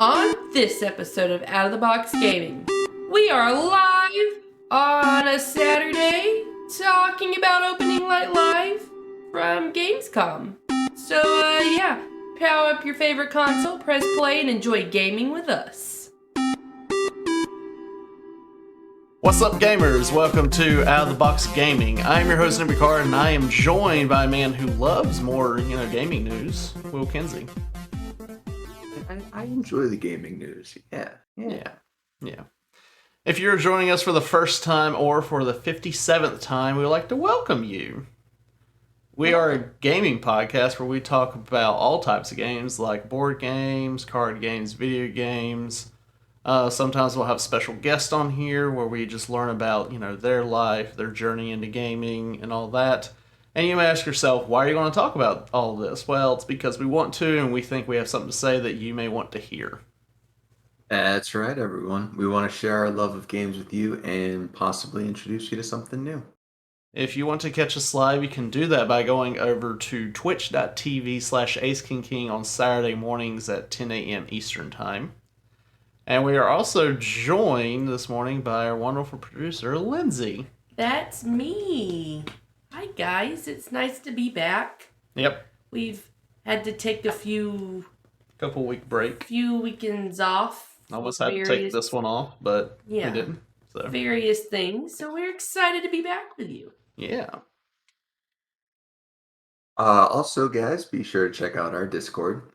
On this episode of Out of the Box Gaming, we are live on a Saturday talking about Opening Night Live from Gamescom. So, power up your favorite console, press play, and enjoy gaming with us. What's up, gamers? Welcome to Out of the Box Gaming. I'm your host, Nick Card, and I am joined by a man who loves more, gaming news, Will Kinsey. I enjoy the gaming news. Yeah. If you're joining us for the first time or for the 57th time, we would like to welcome you. We are a gaming podcast where we talk about all types of games like board games, card games, video games. Sometimes we'll have special guests on here where we just learn about, their life, their journey into gaming and all that. And you may ask yourself, why are you going to talk about all this? Well, it's because we want to, and we think we have something to say that you may want to hear. That's right, everyone. We want to share our love of games with you and possibly introduce you to something new. If you want to catch us live, you can do that by going over to twitch.tv/AceKingKing on Saturday mornings at 10 a.m. Eastern Time. And we are also joined this morning by our wonderful producer, Lindsay. That's me. Hi guys, it's nice to be back. Yep. We've had to take a few break. Few weekends off. Almost had to take this one off, but we didn't. So. Various things. So we're excited to be back with you. Yeah. Also, guys, be sure to check out our Discord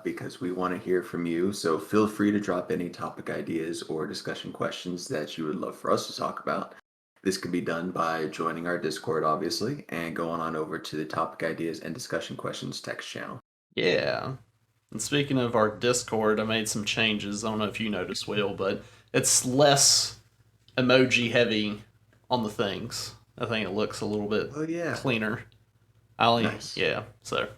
because we want to hear from you. So feel free to drop any topic ideas or discussion questions that you would love for us to talk about. This can be done by joining our Discord, obviously, and going on over to the topic ideas and discussion questions text channel. Yeah. And speaking of our Discord, I made some changes. I don't know if you noticed, Will, but it's less emoji heavy on the things. I think it looks a little bit cleaner. Nice. Yeah, so.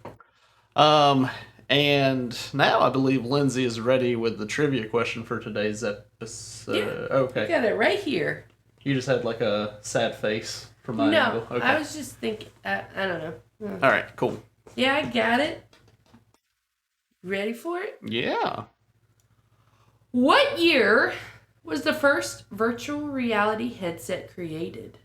And now I believe Lindsay is ready with the trivia question for today's episode. Yeah, okay. Got it right here. You just had like a sad face from my angle. No, I was just thinking, I don't know. All right, cool. Yeah, I got it. Ready for it? Yeah. What year was the first virtual reality headset created?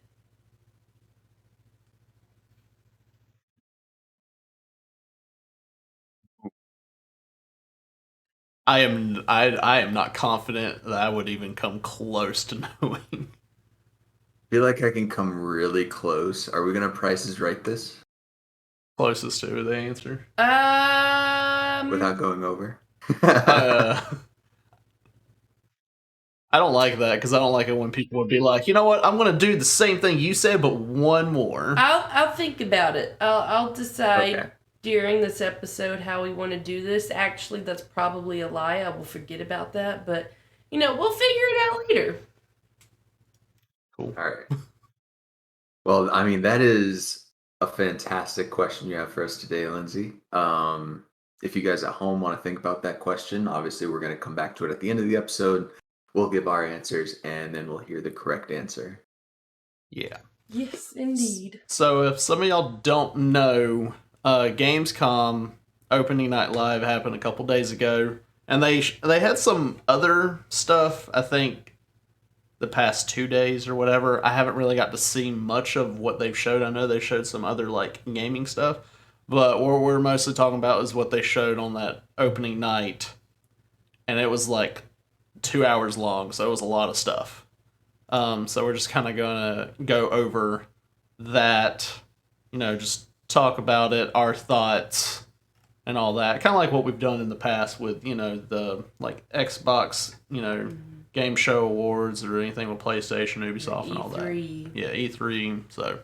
I am not confident that I would even come close to knowing. I feel like I can come really close. Are we going to Prices Right this? Closest to the answer. Without going over? I don't like that because I don't like it when people would be like, you know what, I'm going to do the same thing you said, but one more. I'll think about it. I'll decide during this episode how we want to do this. Actually, that's probably a lie. I will forget about that, but we'll figure it out later. Cool. All right. Well, I mean, that is a fantastic question you have for us today, Lindsay. If you guys at home want to think about that question, obviously we're going to come back to it at the end of the episode. We'll give our answers, and then we'll hear the correct answer. Yeah. Yes, indeed. So if some of y'all don't know, Gamescom Opening Night Live happened a couple days ago, and they had some other stuff, I think, the past 2 days or whatever. I haven't really got to see much of what they've showed. I know they showed some other gaming stuff, but what we're mostly talking about is what they showed on that opening night, and it was 2 hours long, so it was a lot of stuff. So we're just kind of gonna go over that, just talk about it, our thoughts, and all that. Kind of like what we've done in the past with, the Xbox, Game Show Awards or anything with PlayStation, Ubisoft, and all that. Yeah, E3. So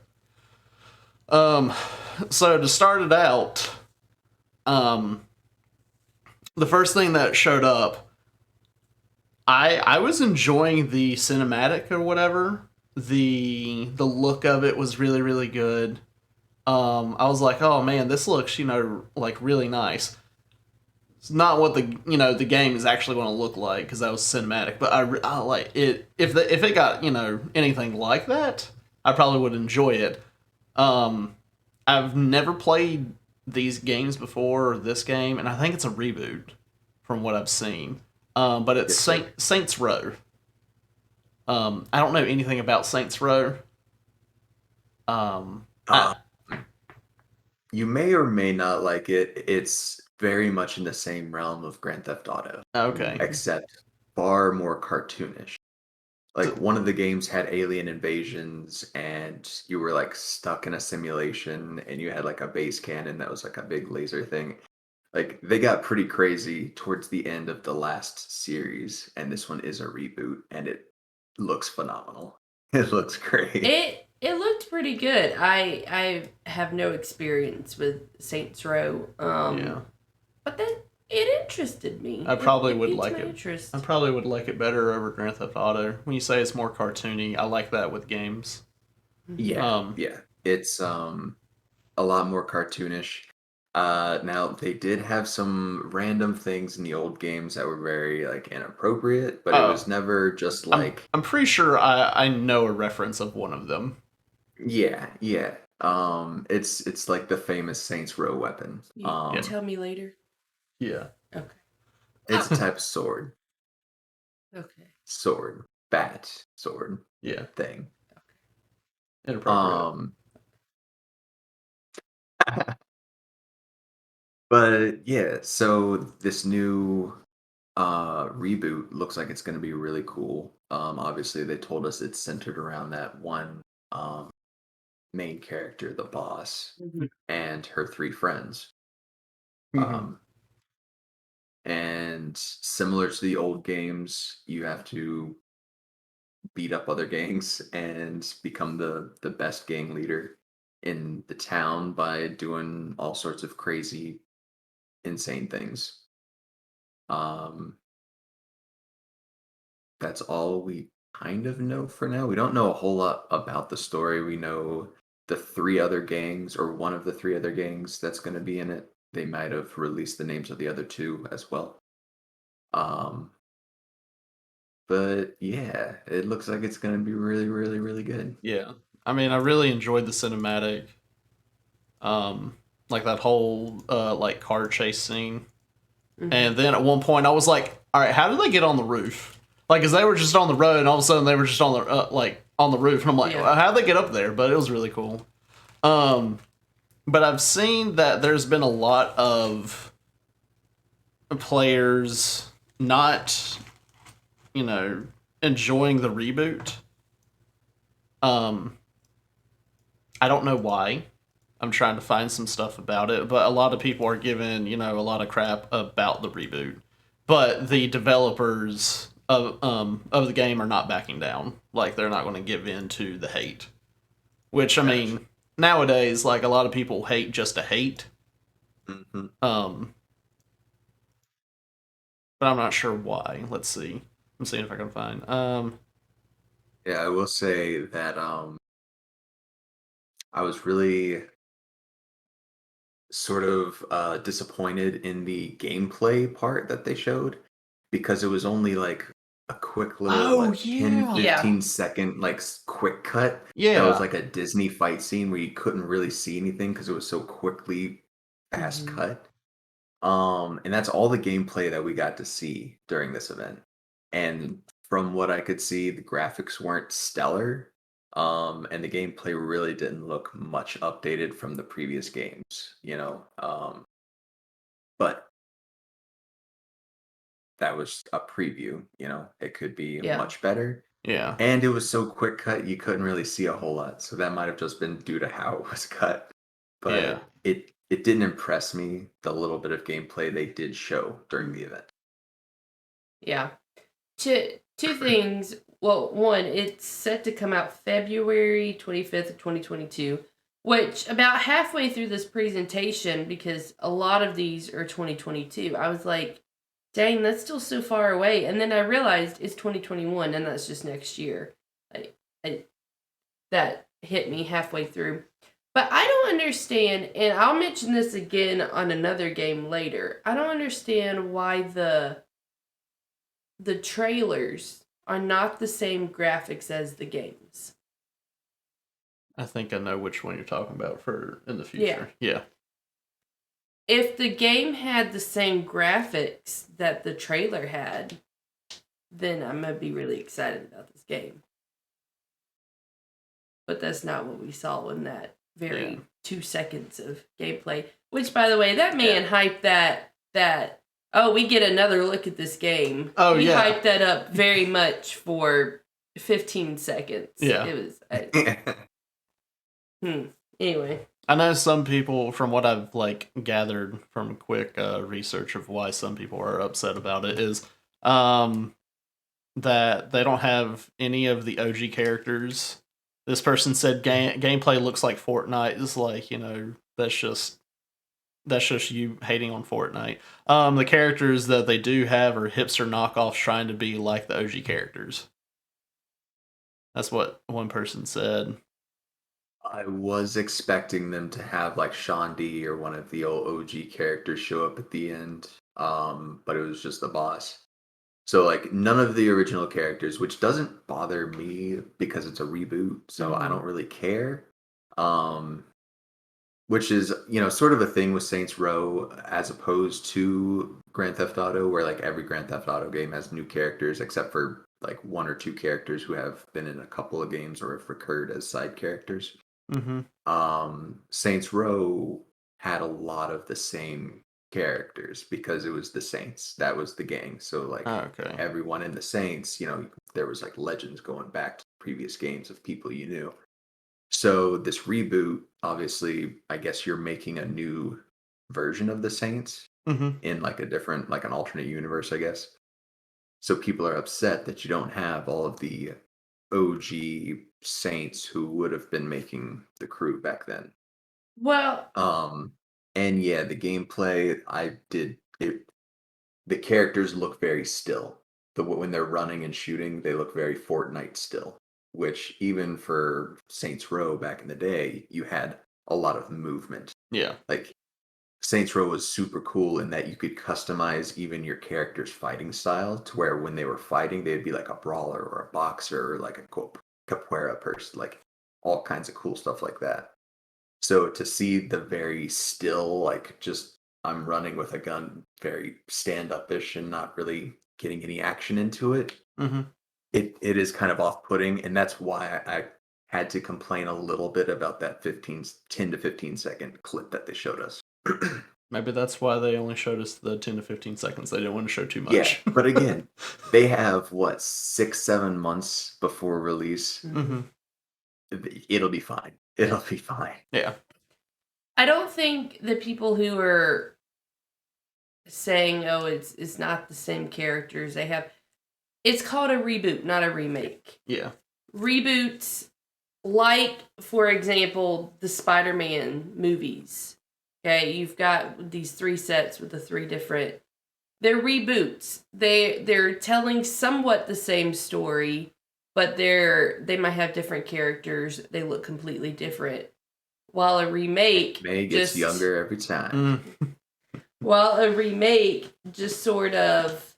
to start it out, the first thing that showed up, I was enjoying the cinematic or whatever. The look of it was really, really good. I was like, oh man, this looks, really nice. It's not what the game is actually going to look like because that was cinematic, but I like it. If it got anything like that, I probably would enjoy it. I've never played these games before, or this game, and I think it's a reboot from what I've seen. But it's Yes, sir. Saints Row. I don't know anything about Saints Row. Um, Uh, I, you may or may not like it. It's very much in the same realm of Grand Theft Auto, okay. Mm. except far more cartoonish. Like D- one of the games had alien invasions and you were like stuck in a simulation and you had like a base cannon that was like a big laser thing. Like they got pretty crazy towards the end of the last series, and this one is a reboot and it looks phenomenal. It looks great. It looked pretty good. I have no experience with Saints Row, yeah, but then it interested me. I probably It would piqued like my it. I interest. probably would like it better over Grand Theft Auto. When you say it's more cartoony, I like that with games. Hmm. Yeah, Um, yeah. It's a lot more cartoonish. Now they did have some random things in the old games that were very like inappropriate, but it oh, was never just like I'm pretty sure I know a reference of one of them. yeah, yeah. It's like the famous Saints Row weapon. You Yeah, tell me later. yeah, Okay. It's Oh, a type of sword, okay. bat, sword yeah. thing. Inappropriate. Um, but yeah, so this new reboot looks like it's going to be really cool. Obviously they told us it's centered around that one um main character, the boss, Mhm. and her three friends. Hmm. Um, and similar to the old games, you have to beat up other gangs and become the best gang leader in the town by doing all sorts of crazy, insane things. Um, that's all we kind of know for now. We don't know a whole lot about the story. We know the three other gangs, or one of the three other gangs that's going to be in it. They might have released the names of the other two as well. Um, but yeah, it looks like it's going to be really, really, really good. Yeah, I mean, I really enjoyed the cinematic. Um, like that whole like car chase scene. Mhm. And then at one point, I was like, "All right, how did they get on the roof?" Like, cause they were just on the road, and all of a sudden they were just on the like on the roof, and I'm like, Yeah. well, "How'd they get up there?" But it was really cool. Um, but I've seen that there's been a lot of players not, you know, enjoying the reboot. Um, I don't know why. I'm trying to find some stuff about it, but a lot of people are giving, a lot of crap about the reboot. But the developers of the game are not backing down. Like they're not going to give in to the hate. Which I Gotcha. mean, nowadays like a lot of people hate just to hate. Hmm. Um but I'm not sure why. Let's see. I'm seeing if I can find. Yeah, I will say that I was really sort of disappointed in the gameplay part that they showed because it was only like a quick little Oh like 10 yeah. Yeah. 15 second like quick cut that was Yeah. like a Disney fight scene where you couldn't really see anything because it was so quickly fast Hmm. cut. And that's all the gameplay that we got to see during this event. And from what I could see, the graphics weren't stellar. And the gameplay really didn't look much updated from the previous games. But that was a preview. It could be Yeah. much better. Yeah. And it was so quick cut, you couldn't really see a whole lot. So that might have just been due to how it was cut. Yeah. But it didn't impress me, the little bit of gameplay they did show during the event. Yeah. Two things. Well, one, it's set to come out February 25th of 2022, which about halfway through this presentation, because a lot of these are 2022, I was like, dang, that's still so far away. And then I realized it's 2021, and that's just next year. Like, that hit me halfway through. But I don't understand, and I'll mention this again on another game later. I don't understand why the trailers are not the same graphics as the games. I think I know which one you're talking about for in the Yeah. future. Yeah. if the game had the same graphics that the trailer had, then I'm going to be really excited about this game. But that's not what we saw in that very 2 seconds of gameplay. Which, by the way, that man hyped that we get another look at this game. Oh, we hyped that up very much for 15 seconds. Yeah. It was... Anyway. I know some people, from what I've gathered from quick research of why some people are upset about it, is that they don't have any of the OG characters. This person said gameplay looks like Fortnite. It's that's just you hating on Fortnite. The characters that they do have are hipster knockoffs trying to be like the OG characters. That's what one person said. I was expecting them to have Sean D or one of the old OG characters show up at the end, but it was just the boss. So none of the original characters, which doesn't bother me because it's a reboot, so I don't really care. Which is sort of a thing with Saints Row as opposed to Grand Theft Auto, where every Grand Theft Auto game has new characters except for 1 or 2 characters who have been in a couple of games or have recurred as side characters. Saints Row had a lot of the same characters because it was the Saints. That was the gang. So everyone in the Saints, there was legends going back to previous games of people you knew. So this reboot, obviously, I guess you're making a new version of the Saints in a different, an alternate universe, I guess. So people are upset that you don't have all of the OG Saints who would have been making the crew back then. Well, and yeah, the gameplay the characters look very still. When they're running and shooting, they look very Fortnite still, which even for Saints Row back in the day, you had a lot of movement. Yeah. Saints Row was super cool in that you could customize even your character's fighting style to where when they were fighting, they'd be like a brawler or a boxer or a capoeira person, all kinds of cool stuff like that. So to see the very still, just I'm running with a gun, very stand-up-ish and not really getting any action into it, it is kind of off-putting, and that's why I had to complain a little bit about that 10 to 15 second clip that they showed us. Maybe that's why they only showed us the 10 to 15 seconds. They didn't want to show too much. Yeah, but again, they have 6-7 months before release. It'll be fine. It'll be fine. Yeah. I don't think the people who are saying, it's not the same characters they have, it's called a reboot, not a remake. Yeah. Reboots, for example, the Spider-Man movies. Okay, you've got these 3 sets with the 3 different... They're reboots. They're telling somewhat the same story, but they might have different characters. They look completely different. While a remake... May gets younger every time. While a remake just sort of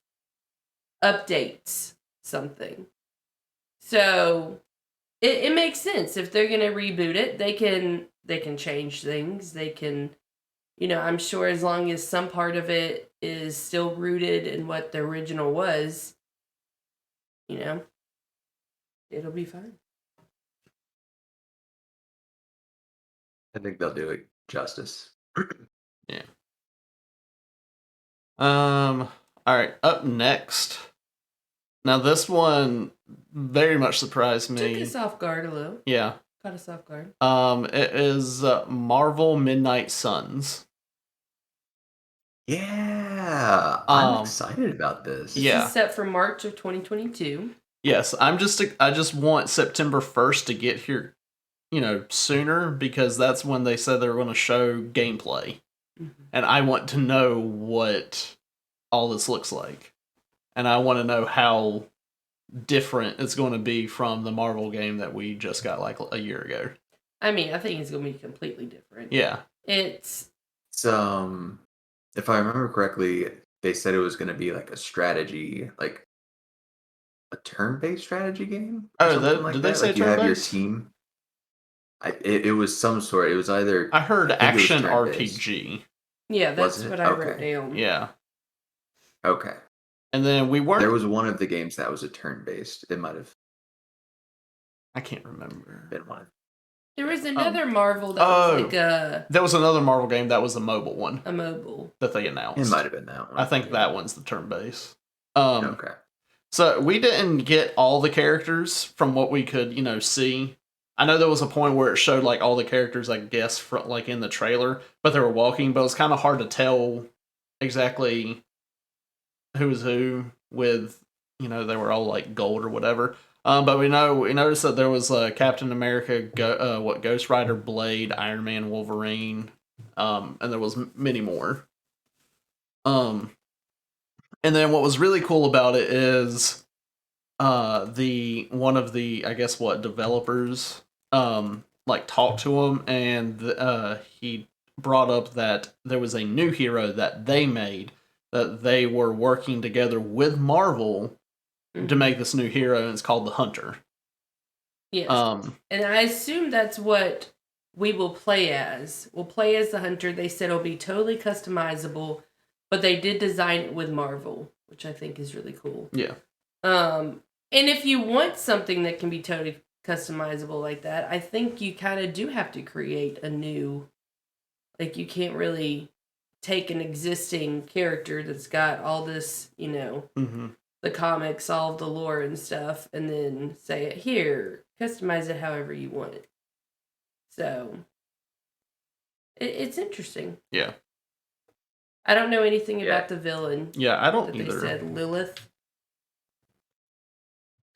updates something. So it makes sense. If they're going to reboot it, they can change things. They can... I'm sure as long as some part of it is still rooted in what the original was, it'll be fine. I think they'll do it justice. Yeah. All right, up next. Now this one very much surprised me. Took us off guard a little. Yeah. Caught us off guard. It is Marvel Midnight Suns. Yeah, I'm excited about this. Yeah. This is set for March of 2022. Yes, I just want September 1st to get here, sooner, because that's when they said they were going to show gameplay. And I want to know what all this looks like. And I want to know how different it's going to be from the Marvel game that we just got a year ago. I mean, I think it's going to be completely different. Yeah. It's if I remember correctly, they said it was going to be a strategy, a turn-based strategy game. Did they say turn-based? You have your team. It was some sort. It was either... I heard action RPG. Yeah, Was that's it? what I wrote Okay. down. Yeah. Okay. And then we weren't. There was one of the games that was a turn-based. It might have I can't remember. been one. There was another Marvel that was like there was another Marvel game that was a mobile one a mobile. that they announced. It might have been that one. I think that one's the turn base. Okay. So we didn't get all the characters from what we could, see. I know there was a point where it showed like all the characters, I guess, from like in the trailer, but they were walking. But it's kind of hard to tell exactly who was who with, they were all like gold or whatever. But we noticed that there was Captain America, Ghost Rider, Blade, Iron Man, Wolverine, and there was many more. And then what was really cool about it is the one of the, I guess, developers like talked to him, and he brought up that there was a new hero that they made, that they were working together with Marvel to make this new hero, and it's called the Hunter. Yes. And I assume that's what we will play as. We'll play as the Hunter. They said it'll be totally customizable, but they did design it with Marvel, which I think is really cool. Yeah. And if you want something that can be totally customizable like that, I think you kind of do have to create a new, like you can't really take an existing character that's got all this, the comics, all of the lore and stuff, and then say it here, customize it however you want it. So it's interesting. Yeah. I don't know anything about the villain. Yeah, I don't that either. They said Lilith.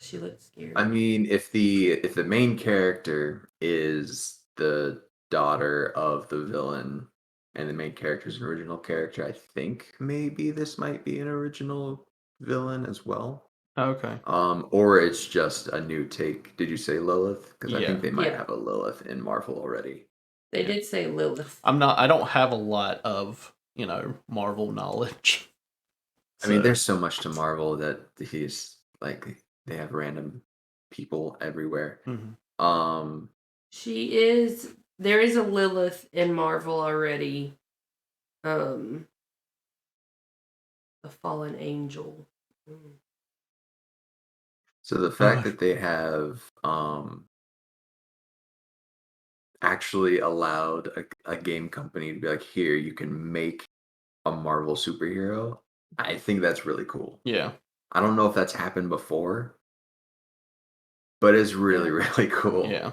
She looks scary. I mean, if the main character is the daughter of the villain, and the main character is an original character, I think maybe this might be an original villain as well. Okay. Or it's just a new take. Did you say Lilith? Because I think they might Yeah. have a Lilith in Marvel already. They did say Lilith. I don't have a lot of, Marvel knowledge. I mean, there's so much to Marvel that he's like, they have random people everywhere. Mm-hmm. There is a Lilith in Marvel already. A fallen angel. So the fact that they have actually allowed a game company to be like, here, you can make a Marvel superhero, I think that's really cool. Yeah. I don't know if that's happened before, but it's really, really cool. Yeah.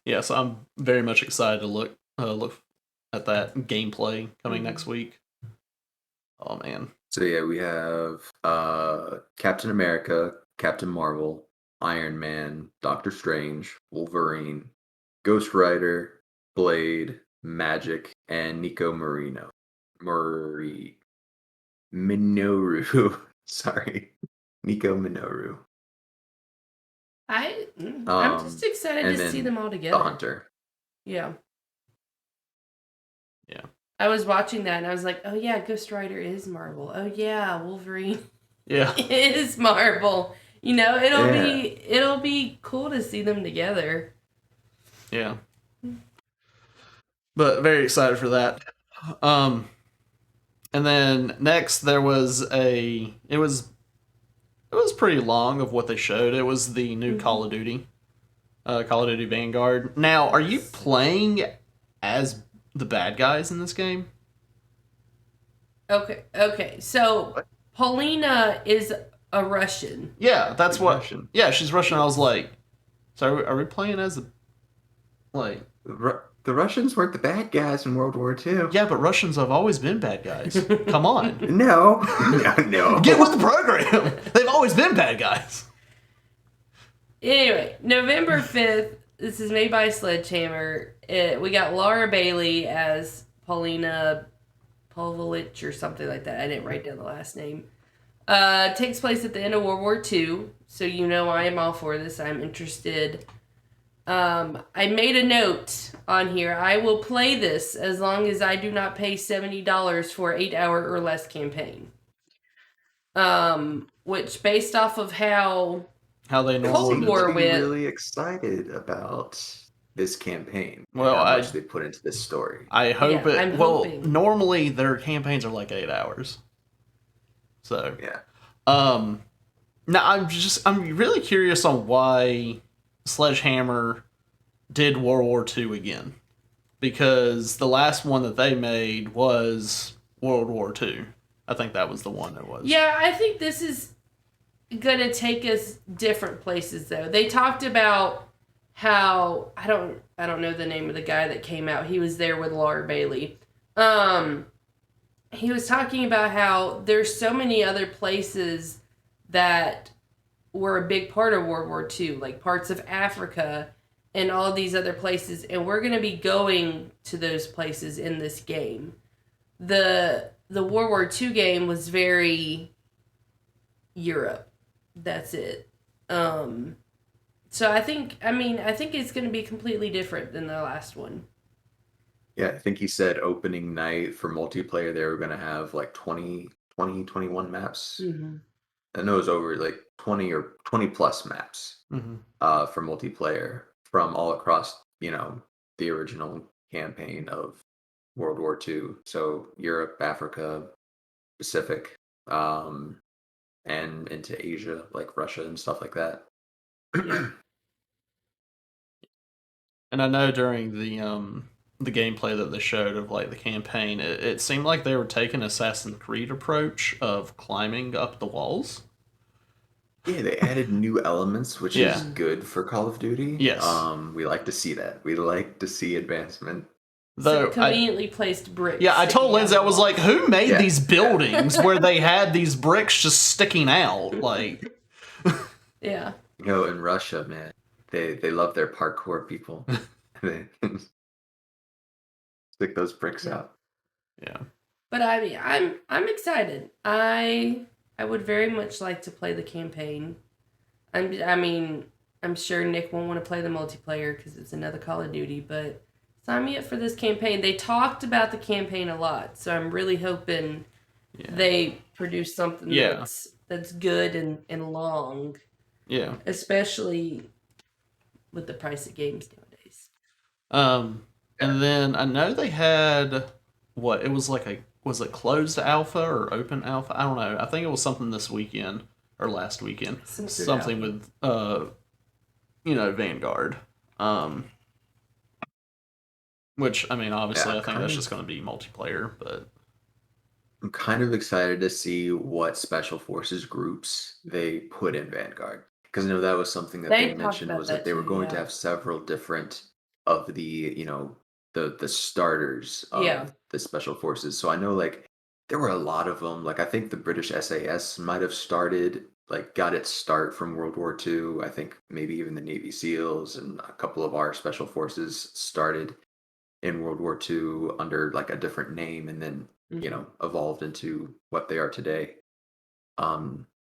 Yeah, so I'm very much excited to look at that gameplay coming next week. Oh man. So yeah, we have Captain America, Captain Marvel, Iron Man, Doctor Strange, Wolverine, Ghost Rider, Blade, Magic, and Nico Minoru. Sorry. Nico Minoru. I'm just excited to see them all together. The Hunter. Yeah. Yeah. I was watching that and I was like, oh yeah, Ghost Rider is Marvel. Oh yeah, Wolverine is Marvel. It'll be cool to see them together. Yeah. But very excited for that. And then next there was it was pretty long of what they showed. It was the new Call of Duty. Call of Duty Vanguard. Now, are you playing as the bad guys in this game? Okay. So Paulina is a Russian. Yeah, that's what. Russian. Yeah, she's Russian. I was like, so are we playing as the Russians weren't the bad guys in World War II. Yeah, but Russians have always been bad guys. Come on. No. Get with the program. They've always been bad guys. Anyway, November 5th, this is made by Sledgehammer. We got Laura Bailey as Paulina Pavlovich or something like that. I didn't write down the last name. Takes place at the end of World War II, so I am all for this. I'm interested. I made a note on here. I will play this as long as I do not pay $70 for an 8-hour or less campaign. Which, based off of how they Cold War went, really excited about this campaign and Well, how much they put into this story. I hope Yeah, it. I'm Well, hoping. normally their campaigns are like 8 hours. So, Yeah. now I'm really curious on why Sledgehammer did World War II again, because the last one that they made was World War II. I think that was the one that was. Yeah, I think this is gonna take us different places though. They talked about how I don't know the name of the guy that came out. He was there with Laura Bailey. He was talking about how there's so many other places that were a big part of World War II, like parts of Africa and all these other places, and we're going to be going to those places in this game. The World War II game was very Europe. That's it. So I think it's going to be completely different than the last one. Yeah, I think he said opening night for multiplayer, they were going to have like 21 maps. Mm-hmm. I know it was over like 20 or 20 plus maps Mm-hmm. for multiplayer from all across, the original campaign of World War II. So Europe, Africa, Pacific, and into Asia, like Russia and stuff like that. Yeah. And I know during the gameplay that they showed of like the campaign, it seemed like they were taking Assassin's Creed approach of climbing up the walls. Yeah, they added new elements, which is Yeah. good for Call of Duty. Yes. We like to see that. We like to see advancement. Some Though conveniently placed bricks. I told sticking Lindsay, out I of was the like, wall. who made Yeah. these buildings where they had these bricks just sticking out? Like, Yeah. In Russia, man, they love their parkour people. They stick those bricks Yeah. out. yeah. But I mean, I'm excited. I would very much like to play the campaign. I'm sure Nick won't want to play the multiplayer because it's another Call of Duty, but sign me up for this campaign. They talked about the campaign a lot, so I'm really hoping they produce something Yeah. that's good and long, Yeah. especially with the price of games nowadays. And then I know they had what it was like was it closed alpha or open alpha? I don't know. I think it was something this weekend or last weekend. Some sort of Something alpha. with Vanguard. Which I mean, obviously, Yeah, I think that's just going to be multiplayer, but I'm kind of excited to see what special forces groups they put in Vanguard. Because I know that was something that They they talked mentioned about was that that they were too. going to Yeah. have several different of the, the starters Yeah. of the special forces. So I know like there were a lot of them. Like I think the British SAS might have started, like got its start from World War II. I think maybe even the Navy SEALs and a couple of our special forces started in World War II under like a different name and then, Mhm. evolved into what they are today.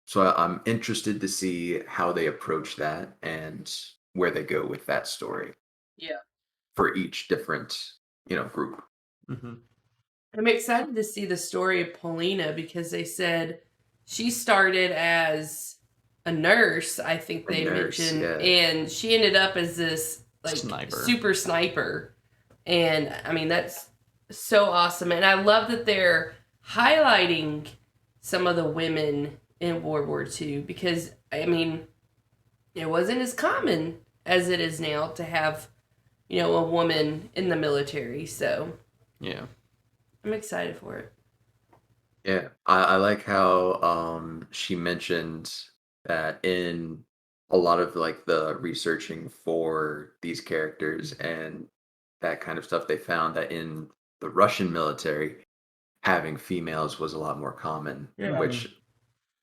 So I'm interested to see how they approach that and where they go with that story Yeah. for each different, group. mm-hmm. I'm excited to see the story of Paulina because they said she started as a nurse, I think A they nurse, mentioned, yeah. and she ended up as this like Sniper. super sniper. And I mean that's so awesome. And I love that they're highlighting some of the women in World War II because I mean it wasn't as common as it is now to have, a woman in the military. So Yeah. I'm excited for it. Yeah, I like how she mentioned that in a lot of like the researching for these characters and that kind of stuff, they found that in the Russian military, having females was a lot more common, Yeah. which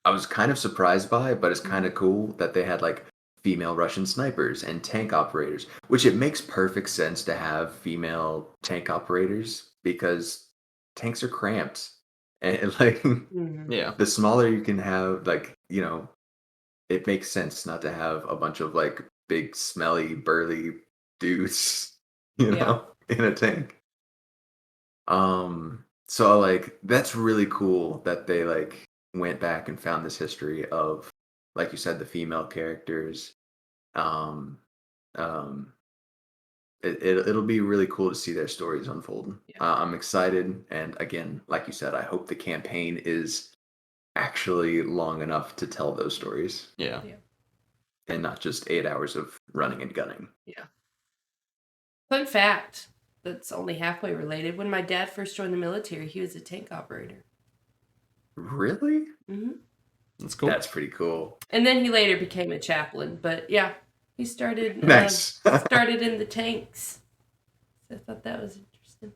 I was kind of surprised by, but it's kind Mhm. of cool that they had like female Russian snipers and tank operators, which it makes perfect sense to have female tank operators because tanks are cramped. And like Mhm. Yeah. the smaller you can have, like, it makes sense not to have a bunch of like big, smelly, burly dudes, Yeah. in a tank. So like that's really cool that they like went back and found this history of, like you said, the female characters. Um, um, It'll be really cool to see their stories unfold. Yeah. I'm excited, and again, like you said, I hope the campaign is actually long enough to tell those stories. Yeah. And not just 8 hours of running and gunning. Yeah. Fun fact that's only halfway related. When my dad first joined the military, he was a tank operator. Really? Mm-hmm. That's cool. That's pretty cool. And then he later became a chaplain. But yeah, he started Nice. started in the tanks. So I thought that was interesting.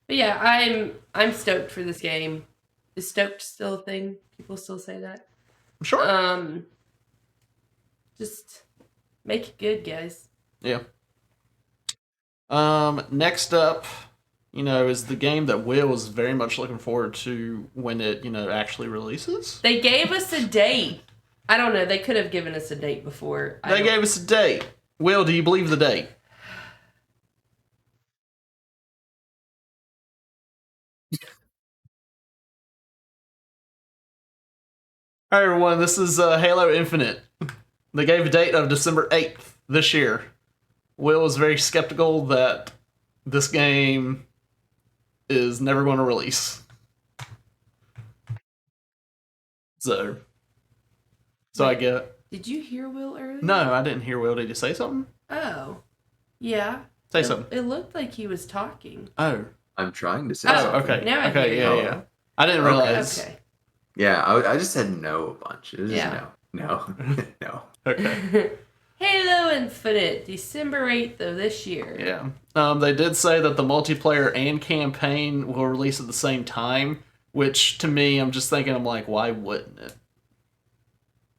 But yeah, I'm stoked for this game. Is stoked still a thing? People still say that? Sure. Just make it good, guys. Yeah. Next up, is the game that Will is very much looking forward to when it, actually releases. They gave us a date. I don't know. They could have given us a date before. They gave us a date. Will, do you believe the date? Hi everyone, this is Halo Infinite. They gave a date of December 8th this year. Will was very skeptical that this game is never going to release. So I get it. Did you hear Will earlier? No, I didn't hear Will. Did you say something? Oh. Yeah. Say something. It looked like he was talking. Oh. I'm trying to say Oh, something. Okay. Now I okay, hear yeah. I didn't realize. Okay. Yeah, I just said no a bunch. It was Yeah. just no. No. Okay. Halo Infinite, December 8th of this year. Yeah. They did say that the multiplayer and campaign will release at the same time, which to me, I'm just thinking, I'm like, why wouldn't it?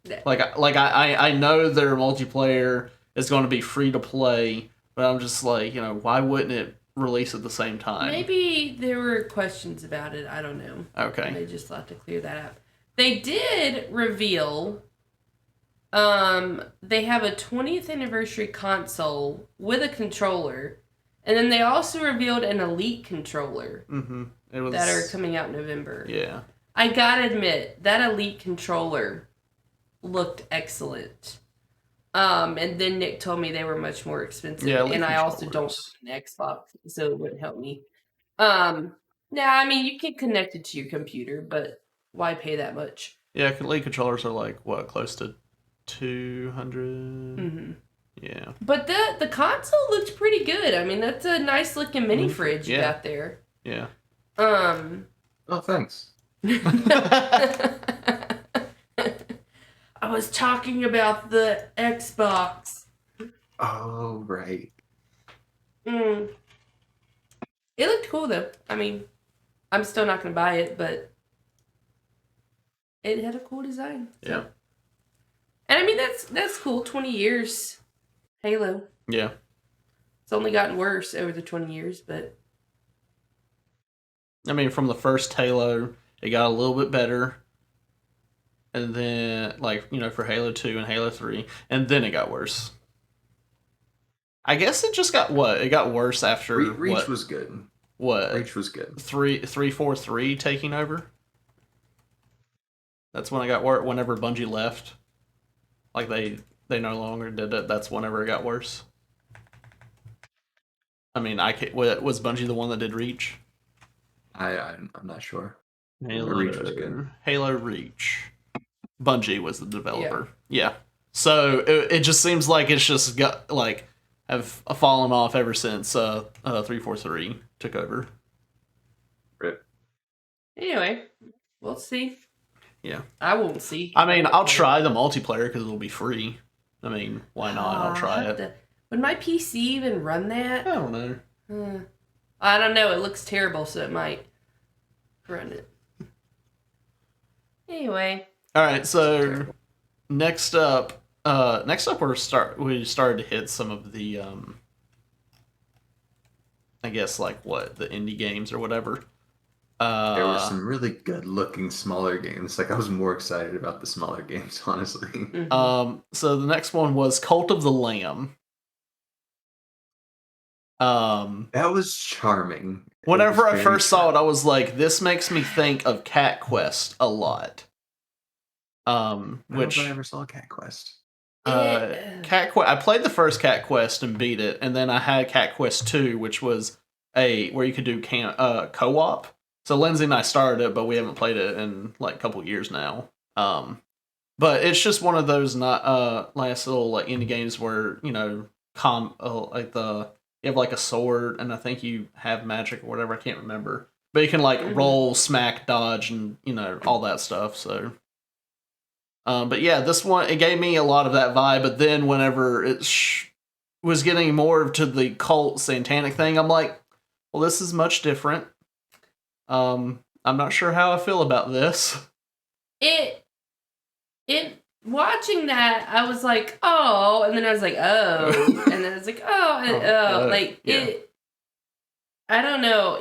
Yeah. Like I know their multiplayer is going to be free to play, but I'm just like, why wouldn't it release at the same time? Maybe there were questions about it. I don't know. Okay. They just have to clear that up. They did reveal they have a 20th anniversary console with a controller, and then they also revealed an Elite controller that are coming out in November. Yeah. I gotta admit, that Elite controller looked excellent. And then Nick told me they were much more expensive, Yeah, Elite and I also don't have an Xbox, so it wouldn't help me. Now, I mean, you can connect it to your computer, but why pay that much? Yeah, Elite controllers are like, what, close to 200? Mm-hmm. Yeah. But the console looked pretty good. I mean, that's a nice looking mini fridge you got there. Yeah. Oh, thanks. I was talking about the Xbox. Oh, right. It looked cool though. I mean, I'm still not gonna buy it, but it had a cool design. So. Yeah. And I mean, that's cool. 20 years, Halo. Yeah. It's only gotten worse over the 20 years, but I mean, from the first Halo, it got a little bit better. And then, for Halo 2 and Halo 3. And then it got worse. I guess it just got what? It got worse after Reach was good. What? Reach was good. 343 taking over? That's when it got worse. Whenever Bungie left. Like, they no longer did it. That's whenever it got worse. I mean, was Bungie the one that did Reach? I'm not sure. Halo Reach was good. Halo Reach. Bungie was the developer. Yeah. So it just seems like it's just got have fallen off ever since 343 took over. Rip. anyway, we'll see. Yeah. I won't see. I mean, I'll try the multiplayer because it'll be free. I mean, why not? I'll try it. Would my PC even run that? I don't know. I don't know. It looks terrible, so it might run it. Anyway. All right, so next up we started to hit some of the I guess the indie games or whatever. There were some really good looking smaller games. I was more excited about the smaller games, honestly. Mm-hmm. So the next one was Cult of the Lamb. That was charming. Whenever I first saw it, I was like, this makes me think of Cat Quest a lot. I don't Which think I ever saw Cat Quest. Cat Quest. I played the first Cat Quest and beat it, and then I had Cat Quest 2, which was where you could do co-op. So Lindsay and I started it, but we haven't played it in like a couple years now. But it's just one of those not nice little like indie games where you have like a sword, and I think you have magic or whatever. I can't remember, but you can like roll, smack, dodge, and all that stuff. So. But yeah, this one, it gave me a lot of that vibe, but then whenever it was getting more to the cult satanic thing, I'm like, well, this is much different. I'm not sure how I feel about this. Watching that, I was like, oh, and then I was like, oh, and then I was like, oh, and I don't know,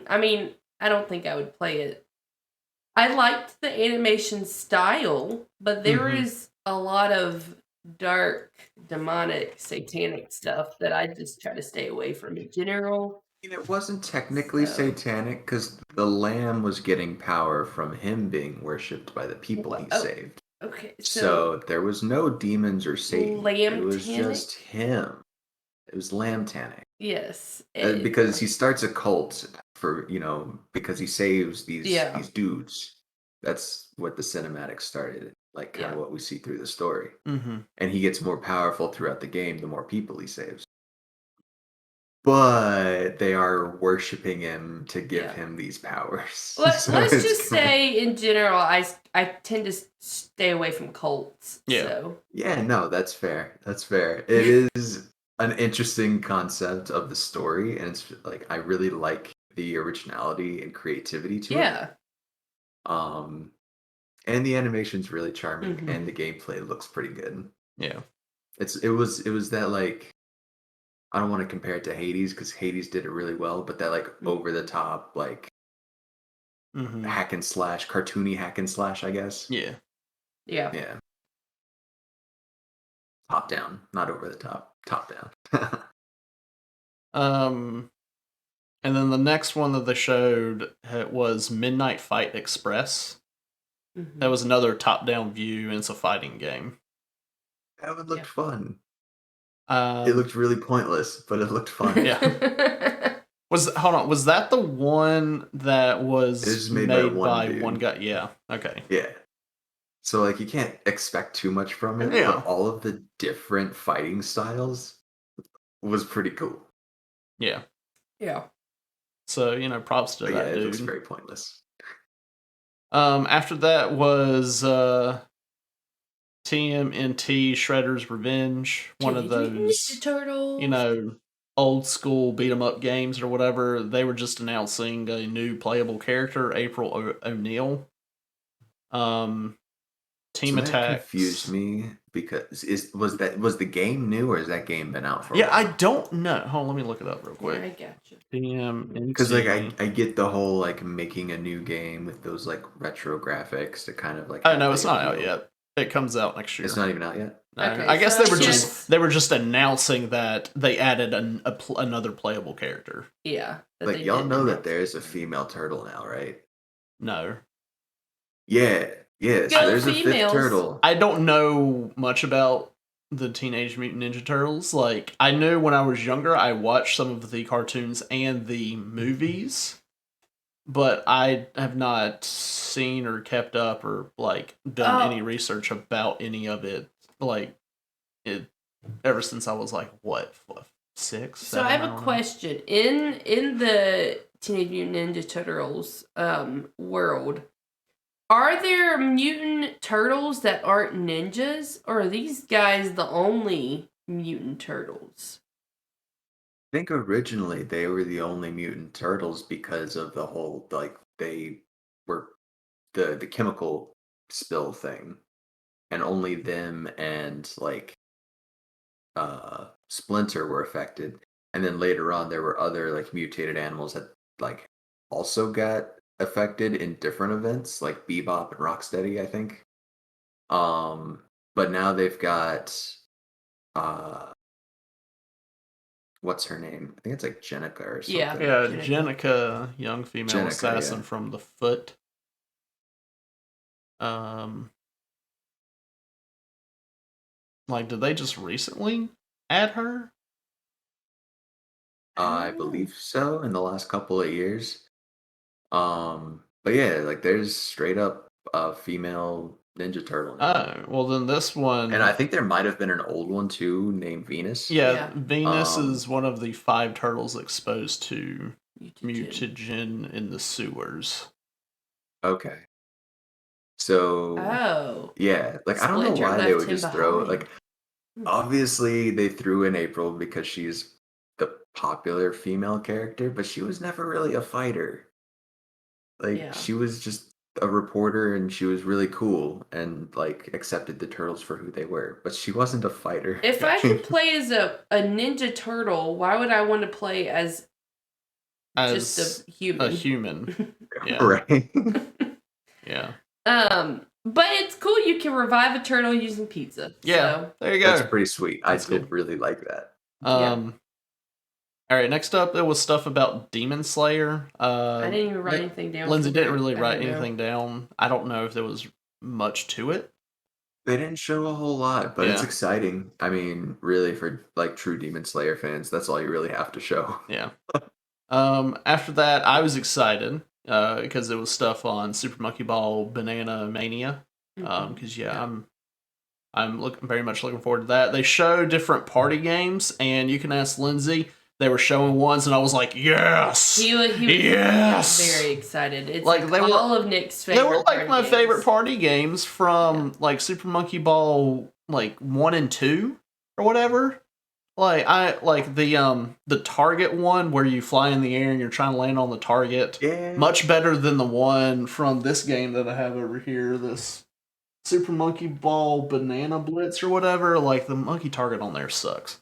I mean, I don't think I would play it. I liked the animation style, but there is a lot of dark, demonic, satanic stuff that I just try to stay away from in general. It wasn't technically satanic because the lamb was getting power from him being worshipped by the people he saved. Okay, so there was no demons or Satan. It was just him. It was lamb-tanic. Yes. Because he starts a cult for, because he saves these dudes. That's what the cinematic started, like kind of what we see through the story. Mm-hmm. And he gets more powerful throughout the game the more people he saves. But they are worshiping him to give him these powers. Let's just say, in general, I tend to stay away from cults. Yeah. So. Yeah, no, that's fair. That's fair. It is an interesting concept of the story, and it's like I really like the originality and creativity to it. Yeah. And the animation's really charming, and the gameplay looks pretty good. Yeah. It was that like I don't want to compare it to Hades because Hades did it really well, but that like over the top like hack and slash, cartoony hack and slash, I guess. Yeah. Yeah. Yeah. Top down, not over the top. Top down. And then the next one that they showed was Midnight Fight Express. That was another top-down view, and it's a fighting game. That one looked fun. It looked really pointless, but it looked fun. Yeah. Was that the one that was made by one guy? Yeah. Okay. Yeah. So like you can't expect too much from it, but all of the different fighting styles was pretty cool. Yeah. Yeah. So, props to that dude. It looks very pointless. After that was TMNT Shredder's Revenge, one of those Turtles. Old school beat 'em up games or whatever. They were just announcing a new playable character, April O'Neil. Team That Attack confused me because was the game new or has that game been out for? Yeah, I don't know. Hold on, let me look it up real quick. Yeah, I gotcha. Because like I get the whole like making a new game with those like retro graphics to kind of like. Oh no, it's not out yet. It comes out next year. It's not even out yet. No, Okay, I guess they were just announcing that they added another playable character. Yeah. Like y'all know that there's a female turtle now, right? No. Yeah. Yeah. So there's a fifth turtle. I don't know much about the Teenage Mutant Ninja Turtles. Like I knew when I was younger, I watched some of the cartoons and the movies. But I have not seen or kept up or like done any research about any of it. Like it ever since I was like what 6. So 7, I have a question in the Teenage Mutant Ninja Turtles world. Are there mutant turtles that aren't ninjas, or are these guys the only mutant turtles? I think originally they were the only mutant turtles because of the whole like they were the chemical spill thing, and only them and like Splinter were affected. And then later on there were other like mutated animals that like also got affected in different events, like Bebop and Rocksteady, I think. But now they've got what's her name? I think it's like Jenica or something. Yeah, Jenica, young female assassin from the Foot. like, did they just recently add her? I believe so in the last couple of years. But yeah, like there's straight up a female Ninja Turtle now. Oh, well then this one, And I think there might have been an old one too named Venus. yeah, Yeah. Venus is one of the 5 turtles exposed to Mutagen. mutagen in the sewers. Okay. So Oh. yeah, like I don't know Splinter why they left would him just throw behind. like obviously they threw in April because she's the popular female character, but she was never really a fighter. Like Yeah. she was just a reporter and she was really cool and like accepted the turtles for who they were, but she wasn't a fighter. If I could play as a Ninja Turtle, why would I want to play as just As a human? a human. Yeah. Right. Yeah. But it's cool you can revive a turtle using pizza. Yeah. So, There you go. That's pretty sweet. That's I did cool. really like that. All right, next up, there was stuff about Demon Slayer. I didn't even write anything down. Lindsay for didn't it. really I write don't know. anything down. I don't know if there was much to it. They didn't show a whole lot, but it's Yeah. exciting. I mean, really for like true Demon Slayer fans, that's all you really have to show. Yeah. After that, I was excited because there was stuff on Super Monkey Ball Banana Mania. Because I'm very much looking forward to that. They show different party games, and you can ask Lindsay. They were showing ones, and I was like, yes, He was yes, very excited. It's Like, like they were- all of Nick's favorite. They were like party my games. favorite party games from like Super Monkey Ball like 1 and 2 or whatever. Like I like the target one where you fly in the air and you're trying to land on the target. Yeah. Much better than the one from this game that I have over here, this Super Monkey Ball Banana Blitz or whatever. Like the monkey target on there sucks.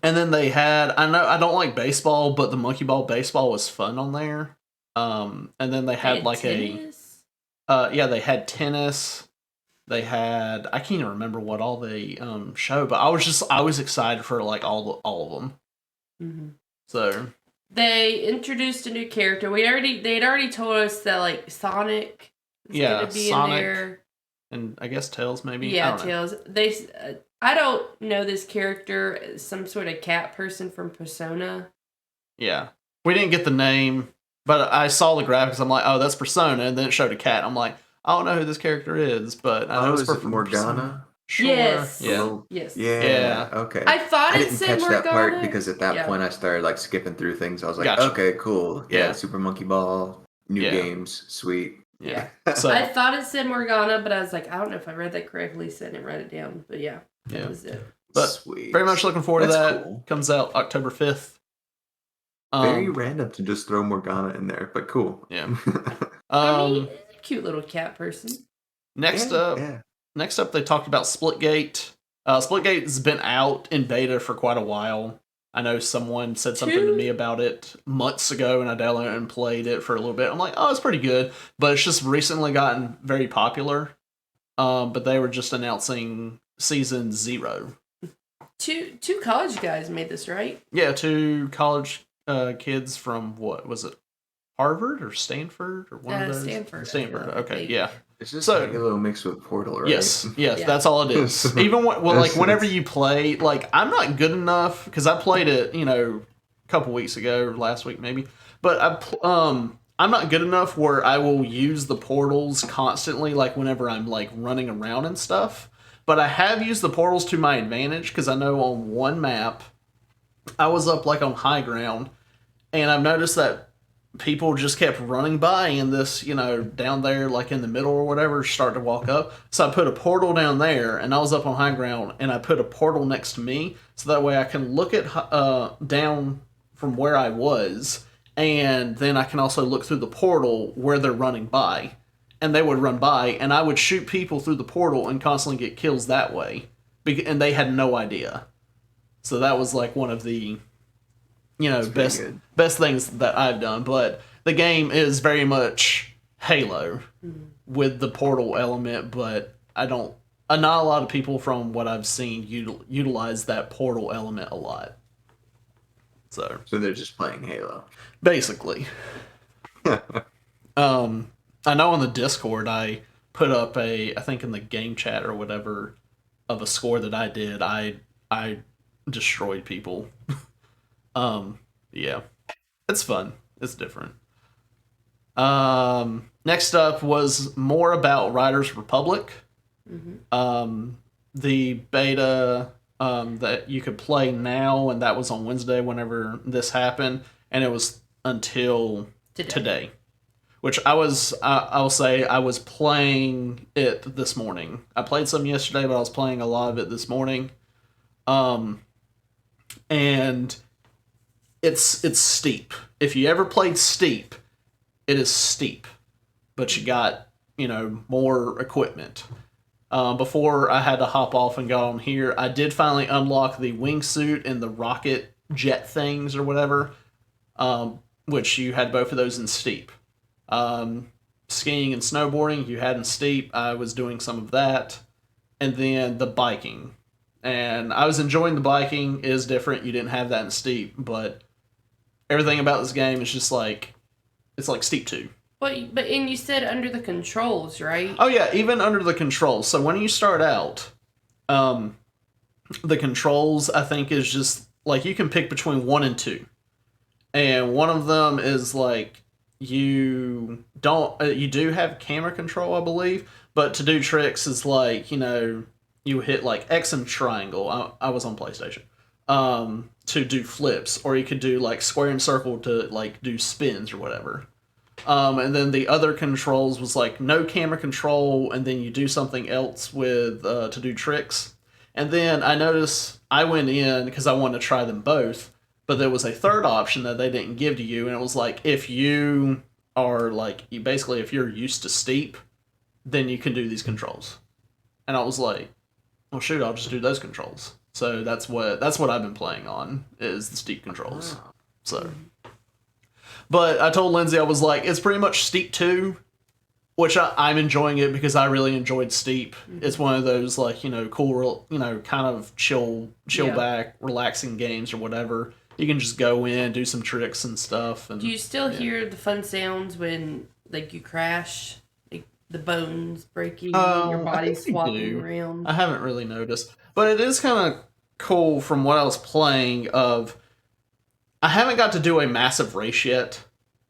And then they had, I know I don't like baseball, but the Monkey Ball baseball was fun on there. And then they had like tennis? they had tennis. They had, I can't even remember what all they show, but I was excited for like all of them. Mm-hmm. So they introduced a new character. They'd already told us that like Sonic is gonna be Sonic, in there, and I guess Tails maybe. Yeah, I don't know. Tails. They I don't know this character as some sort of cat person from Persona. Yeah, we didn't get the name, but I saw the graphics. I'm like, oh, that's Persona, and then it showed a cat. I'm like, I don't know who this character is, but I know it's is it from Morgana? Persona. Sure. Yes. Yeah. Yes. Yeah. Okay. I thought I it didn't said catch Morgana. that part because at that Yeah. point I started like skipping through things. I was like, Gotcha. okay, cool. Yeah, Yeah. Super Monkey Ball, new Yeah. games, sweet. Yeah. Yeah. So I thought it said Morgana, but I was like, I don't know if I read that correctly, so I didn't write it down. But yeah, that Yeah. was it. But sweet. very much looking forward to That's that. cool. Comes out October 5th. Very random to just throw Morgana in there, but cool. Yeah. I mean, it's a cute little cat person. Next up, they talked about Splitgate. Splitgate's been out in beta for quite a while. I know someone said something to me about it months ago, and I downloaded and played it for a little bit. I'm like, oh, it's pretty good, but it's just recently gotten very popular. But they were just announcing season 0. Two college guys made this, right? Yeah, 2 college kids from, what was it, Harvard or Stanford or one of those? Stanford. Stanford. Okay, Maybe. yeah. It's just So- Halo mixed with Portal, right? Yes, Yeah. that's all it is. Even whenever you play, like, I'm not good enough because I played it, a couple weeks ago, last week maybe. But I'm not good enough where I will use the portals constantly, like whenever I'm like running around and stuff. But I have used the portals to my advantage because I know on one map I was up like on high ground, and I've noticed that people just kept running by in this, down there, like in the middle or whatever, start to walk up. So I put a portal down there, and I was up on high ground, and I put a portal next to me, so that way I can look at down from where I was, and then I can also look through the portal where they're running by. And they would run by, and I would shoot people through the portal and constantly get kills that way. And they had no idea. So that was like one of the best things that I've done. But the game is very much Halo with the portal element, but not a lot of people from what I've seen utilize that portal element a lot. So they're just playing Halo. basically. I know on the Discord I put up I think in the game chat or whatever, of a score that I did, I destroyed people. Yeah, it's fun. It's different. Next up was more about Riders Republic. The beta that you could play now, and that was on Wednesday whenever this happened, and it was until today. Which I'll say I was playing it this morning. I played some yesterday, but I was playing a lot of it this morning. And it's steep. If you ever played Steep, it is steep. But you got, more equipment. Before I had to hop off and go on here, I did finally unlock the wingsuit and the rocket jet things or whatever, which you had both of those in Steep. Skiing and snowboarding you had in Steep. I was doing some of that. And then the biking. And I was enjoying the biking. It is different. You didn't have that in Steep, but everything about this game is just like, it's like Steep 2. But and you said under the controls, right? Oh yeah, even under the controls. So when you start out, the controls I think is just like you can pick between 1 and 2, and one of them is like you do have camera control, I believe, but to do tricks is like you hit like X and triangle. I was on PlayStation. To do flips, or you could do like square and circle to like do spins or whatever. And then the other controls was like no camera control, and then you do something else with to do tricks. And then I noticed I went in because I wanted to try them both, but there was a third option that they didn't give to you, and it was like if you are like if you're used to Steep, then you can do these controls. And I was like, well shoot, I'll just do those controls. So that's what I've been playing on is the Steep controls. Wow. So. But I told Lindsay, I was like, it's pretty much Steep 2, which I'm enjoying it because I really enjoyed Steep. It's one of those, like, cool, kind of chill back, relaxing games or whatever. You can just go in, do some tricks and stuff. And do you still hear the fun sounds when, like, you crash? Like, the bones breaking and your body swapping around? I haven't really noticed. But it is kind of cool from what I was playing of... I haven't got to do a massive race yet,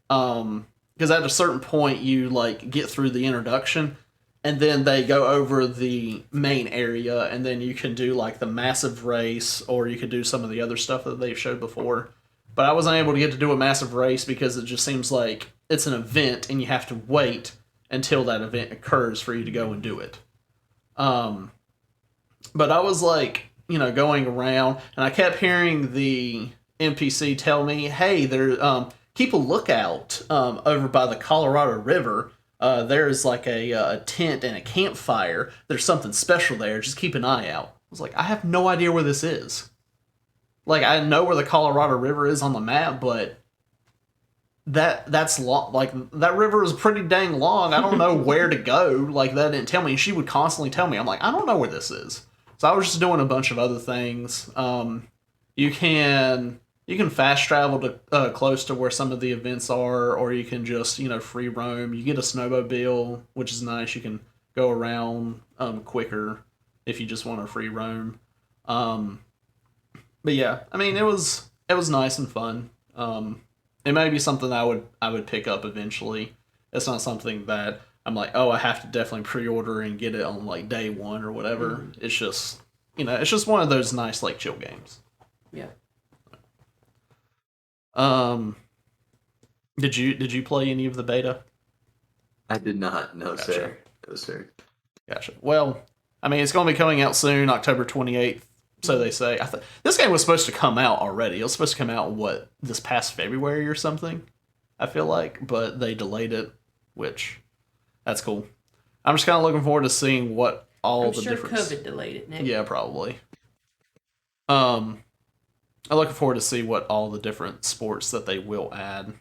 because at a certain point you like get through the introduction, and then they go over the main area, and then you can do like the massive race, or you could do some of the other stuff that they've showed before. But I wasn't able to get to do a massive race because it just seems like it's an event, and you have to wait until that event occurs for you to go and do it. But I was like, going around, and I kept hearing the NPC tell me, hey, keep a lookout over by the Colorado River. There's like a tent and a campfire. There's something special there. Just keep an eye out. I was like, I have no idea where this is. Like, I know where the Colorado River is on the map, but that's long. Like, that river is pretty dang long. I don't know where to go. Like, that didn't tell me. She would constantly tell me. I'm like, I don't know where this is. So I was just doing a bunch of other things. You can fast travel to close to where some of the events are, or you can just free roam. You get a snowmobile, which is nice. You can go around quicker if you just want to free roam. But yeah, I mean it was nice and fun. It may be something I would pick up eventually. It's not something that I'm like, oh, I have to definitely pre-order and get it on like day one or whatever. It's just it's just one of those nice like chill games. Yeah. Did you play any of the beta? I did not. No, Gotcha. sir. No, sir. Gotcha. Well, I mean, it's going to be coming out soon, October 28th, so they say. This game was supposed to come out already. It was supposed to come out, this past February or something, I feel like, but they delayed it, which, that's cool. I'm just kind of looking forward to seeing what all the different... COVID delayed it, Nick. Yeah, probably. I'm looking forward to see what all the different sports that they will add.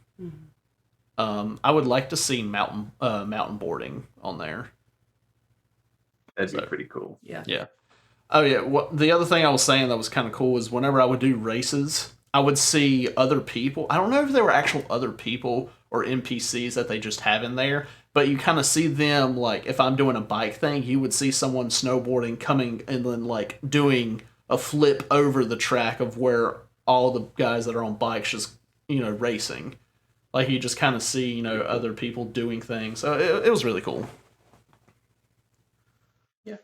I would like to see mountain boarding on there. That'd be pretty cool. Yeah. Yeah. Oh yeah. The other thing I was saying that was kind of cool is whenever I would do races, I would see other people. I don't know if there were actual other people or NPCs that they just have in there, but you kind of see them, like if I'm doing a bike thing, you would see someone snowboarding coming and then like doing a flip over the track of where all the guys that are on bikes just racing. Like you just kind of see other people doing things. So it was really cool. Yeah.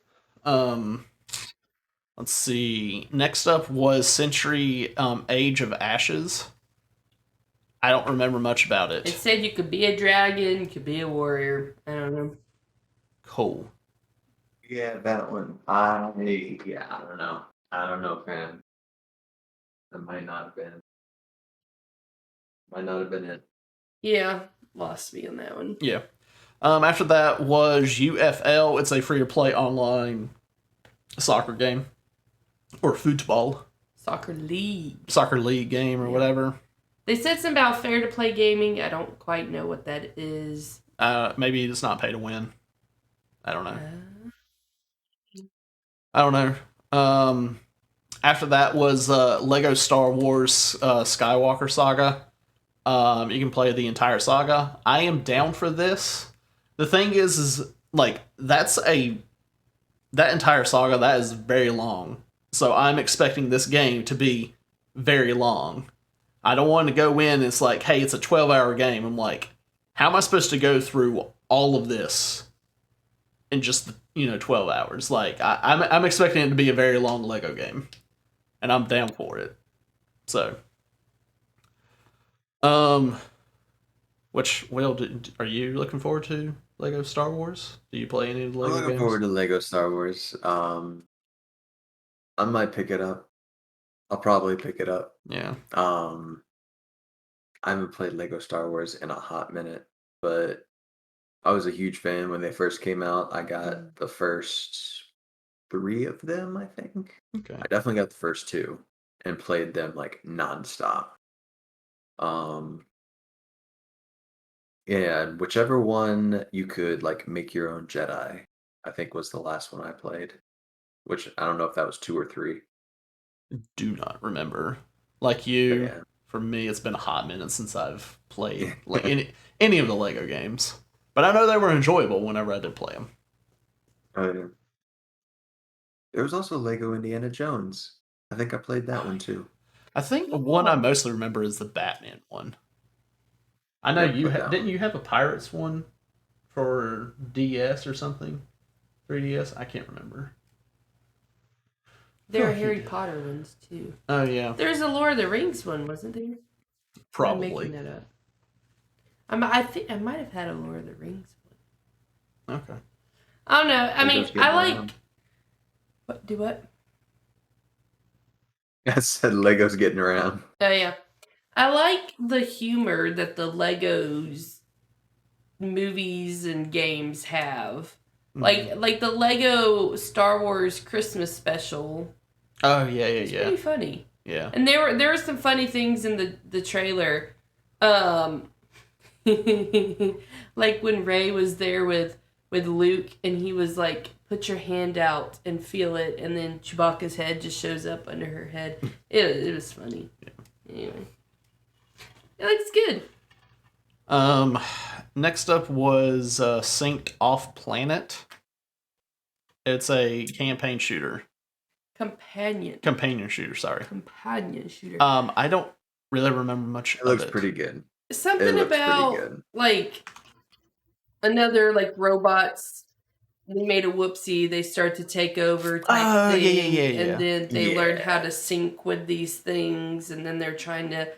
Let's see. Next up was Century Age of Ashes. I don't remember much about it. It said you could be a dragon, you could be a warrior. I don't know. Cool. Yeah, that one. Yeah, I don't know. I don't know, fam. That might not have been it. Yeah, lost me on that one. Yeah. After that was UFL. It's a free to play online soccer game or football. Soccer League game or whatever. They said something about fair to play gaming. I don't quite know what that is. Maybe it's not pay to win. I don't know. I don't know. After that was Lego Star Wars Skywalker Saga. You can play the entire saga. I am down for this. The thing is like that entire saga that is very long. So I'm expecting this game to be very long. I don't want to go in and it's like, hey, it's a 12-hour game. I'm like, how am I supposed to go through all of this in just 12 hours? Like I'm expecting it to be a very long Lego game, and I'm down for it. So, which are you looking forward to? Lego Star Wars? Do you play any of the Lego I'm looking games? forward to Lego Star Wars. I might pick it up. I'll probably pick it up. Yeah. I haven't played Lego Star Wars in a hot minute, but I was a huge fan when they first came out. I got the first 3 of them, I think. Okay. I definitely got the first 2 and played them like nonstop. Yeah, and whichever one you could like make your own Jedi, I think was the last one I played. Which I don't know if that was 2 or 3. Do not remember. Like But you, yeah. for me, it's been a hot minute since I've played like any of the Lego games. But I know they were enjoyable whenever I did play them. Oh, yeah. There was also Lego Indiana Jones. I think I played that one too. I think the one I mostly remember is the Batman one. I know Never you played that didn't one. you have a Pirates one for DS or something? 3DS? I can't remember. There are Oh, Harry Potter ones too. Oh yeah, There's a Lord of the Rings one, wasn't there? I'm probably. making that up. I think I might have had a Lord of the Rings one. Okay. I don't know. I mean, Lego's I getting like. around. What? Do what? I said Lego's getting around. Oh yeah, I like the humor that the Legos movies and games have. Like the Lego Star Wars Christmas special. Oh yeah, It's pretty funny. yeah. And there were some funny things in the trailer. Like when Ray was there with Luke and he was like, put your hand out and feel it, and then Chewbacca's head just shows up under her head. It was funny. Yeah. Anyway. It looks good. Next up was Synced Off Planet. It's a campaign shooter. Companion shooter, sorry. Companion shooter. I don't really remember much It of looks it. pretty good. Something looks pretty about good. like another like robots. They made a whoopsie. They start to take over type thing, yeah. and then they learn how Yeah. to sync with these things, and then they're trying to